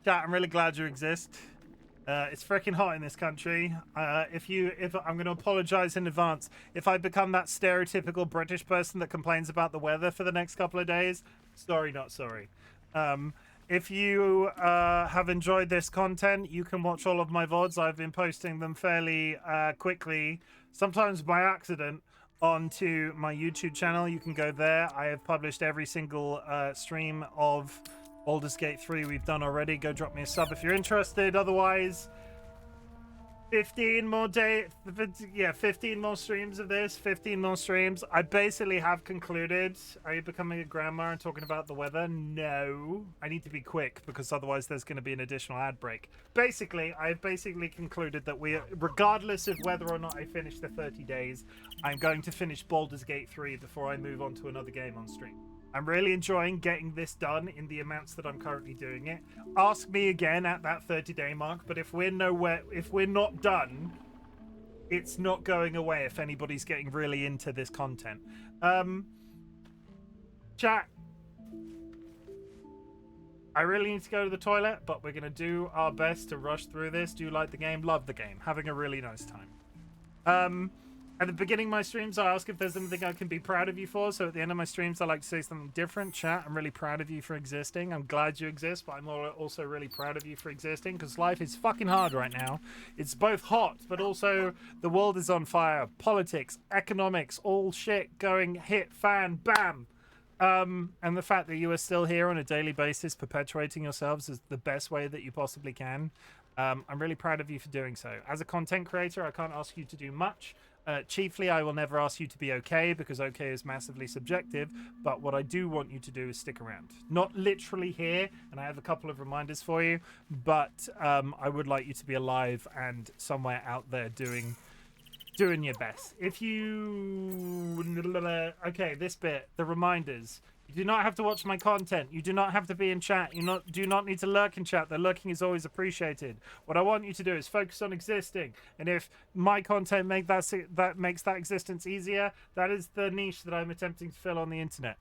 I'm really glad you exist. It's freaking hot in this country. If I'm going to apologize in advance if I become that stereotypical British person that complains about the weather for the next couple of days. Sorry, not sorry. If you have enjoyed this content, you can watch all of my VODs. I've been posting them fairly quickly, sometimes by accident, onto my YouTube channel. You can go there. I have published every single stream of Baldur's Gate 3 we've done already. Go drop me a sub if you're interested. Otherwise, 15 more streams of this, 15 more streams. I basically have concluded. Are you becoming a grandma and talking about the weather? No. I need to be quick because otherwise there's going to be an additional ad break. Basically, I've concluded that regardless of whether or not I finish the 30 days, I'm going to finish Baldur's Gate 3 before I move on to another game on stream. I'm really enjoying getting this done in the amounts that I'm currently doing it. Ask me again at that 30-day mark, but if we're not done, it's not going away if anybody's getting really into this content. Chat, I really need to go to the toilet, but we're going to do our best to rush through this. Do you like the game? Love the game. Having a really nice time. At the beginning of my streams, I ask if there's anything I can be proud of you for. So at the end of my streams, I like to say something different. Chat, I'm really proud of you for existing. I'm glad you exist, but I'm also really proud of you for existing because life is fucking hard right now. It's both hot, but also the world is on fire. Politics, economics, all shit going hit, fan, bam. And the fact that you are still here on a daily basis, perpetuating yourselves is the best way that you possibly can. I'm really proud of you for doing so. As a content creator, I can't ask you to do much. Chiefly, I will never ask you to be okay because okay is massively subjective, but what I do want you to do is stick around. Not literally here, and I have a couple of reminders for you, but I would like you to be alive and somewhere out there doing your best. If you... Okay, this bit, the reminders. You do not have to watch my content. You do not have to be in chat. You do not need to lurk in chat. The lurking is always appreciated. What I want you to do is focus on existing. And if my content that makes that existence easier, that is the niche that I'm attempting to fill on the internet.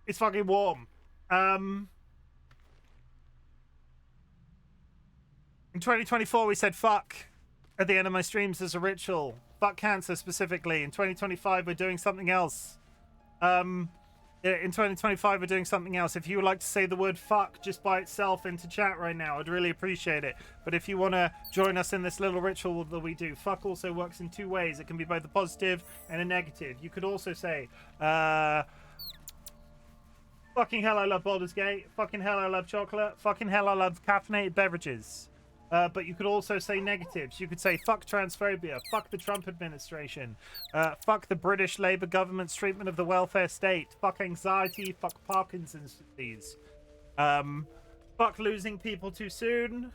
It's fucking warm. In 2024, we said fuck at the end of my streams as a ritual. Fuck cancer specifically. In 2025, we're doing something else. In 2025, we're doing something else. If you would like to say the word fuck just by itself into chat right now, I'd really appreciate it. But if you want to join us in this little ritual that we do, fuck also works in two ways. It can be both a positive and a negative. You could also say, fucking hell, I love Baldur's Gate. Fucking hell, I love chocolate. Fucking hell, I love caffeinated beverages. But you could also say negatives. You could say fuck transphobia, fuck the Trump administration, fuck the British Labour government's treatment of the welfare state, fuck anxiety, fuck Parkinson's disease, fuck losing people too soon,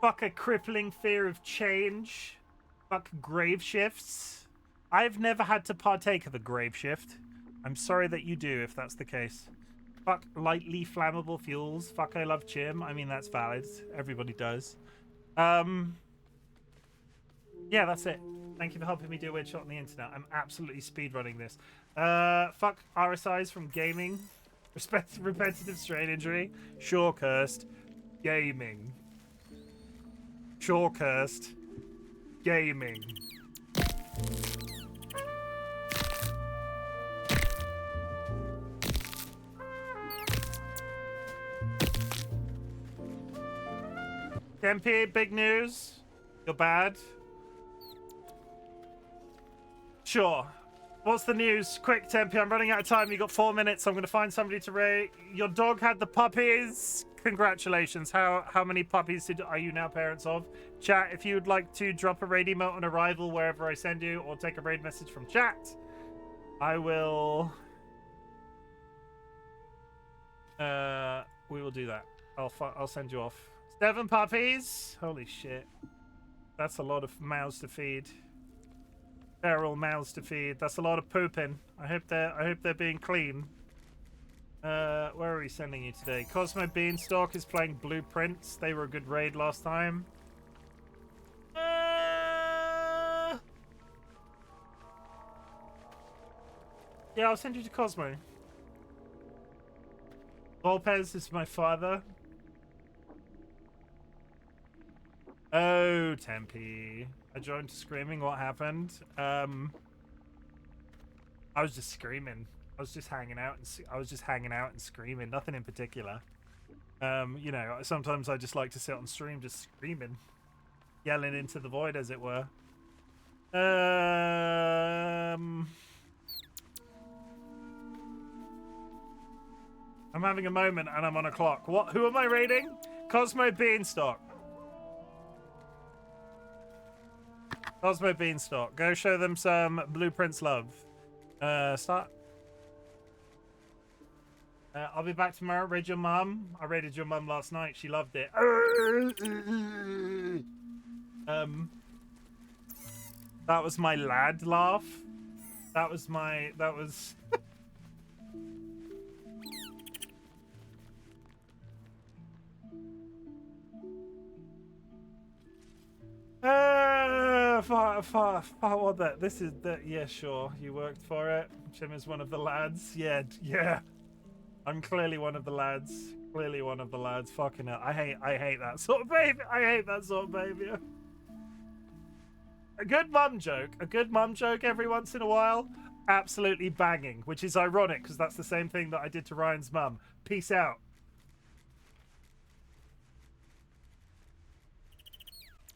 fuck a crippling fear of change, fuck grave shifts. I've never had to partake of a grave shift. I'm sorry that you do, if that's the case. Fuck lightly flammable fuels. Fuck I love Chim. I mean, that's valid. Everybody does. Yeah, that's it. Thank you for helping me do a weird shot on the internet. I'm absolutely speedrunning this. Fuck RSIs from gaming. Repetitive strain injury. Sure, cursed. Gaming. Sure, cursed. Gaming. MP, big news. You're bad. Sure. What's the news? Quick, Tempe, I'm running out of time. You got 4 minutes. I'm going to find somebody to rate. Your dog had the puppies. Congratulations. How many puppies are you now parents of? Chat, if you would like to drop a raid emote on arrival wherever I send you, or take a raid message from chat, I will... we will do that. I'll send you off. 7 puppies. Holy shit. That's a lot of mouths to feed. Feral mouths to feed. That's a lot of pooping. I hope they're being clean. Where are we sending you today? Cosmo Beanstalk is playing Blueprints. They were a good raid last time. Yeah, I'll send you to Cosmo. Lopez is my father. Oh, Tempe. I joined screaming. What happened? I was just screaming. I was just hanging out and screaming. Nothing in particular. You know, sometimes I just like to sit on stream just screaming, yelling into the void, as it were. I'm having a moment and I'm on a clock. What? Who am I raiding? Cosmo Beanstalk. Cosmo Beanstalk. Go show them some Blueprints love. Start. I'll be back tomorrow. Raid your mum. I raided your mum last night. She loved it. That was my lad laugh. That was... what that? This is that. Yeah, sure. You worked for it. Chim is one of the lads. Yeah. I'm clearly one of the lads. Clearly one of the lads. Fucking hell. I hate that sort of behavior. I hate that sort of behavior. A good mum joke every once in a while. Absolutely banging, which is ironic because that's the same thing that I did to Ryan's mum. Peace out.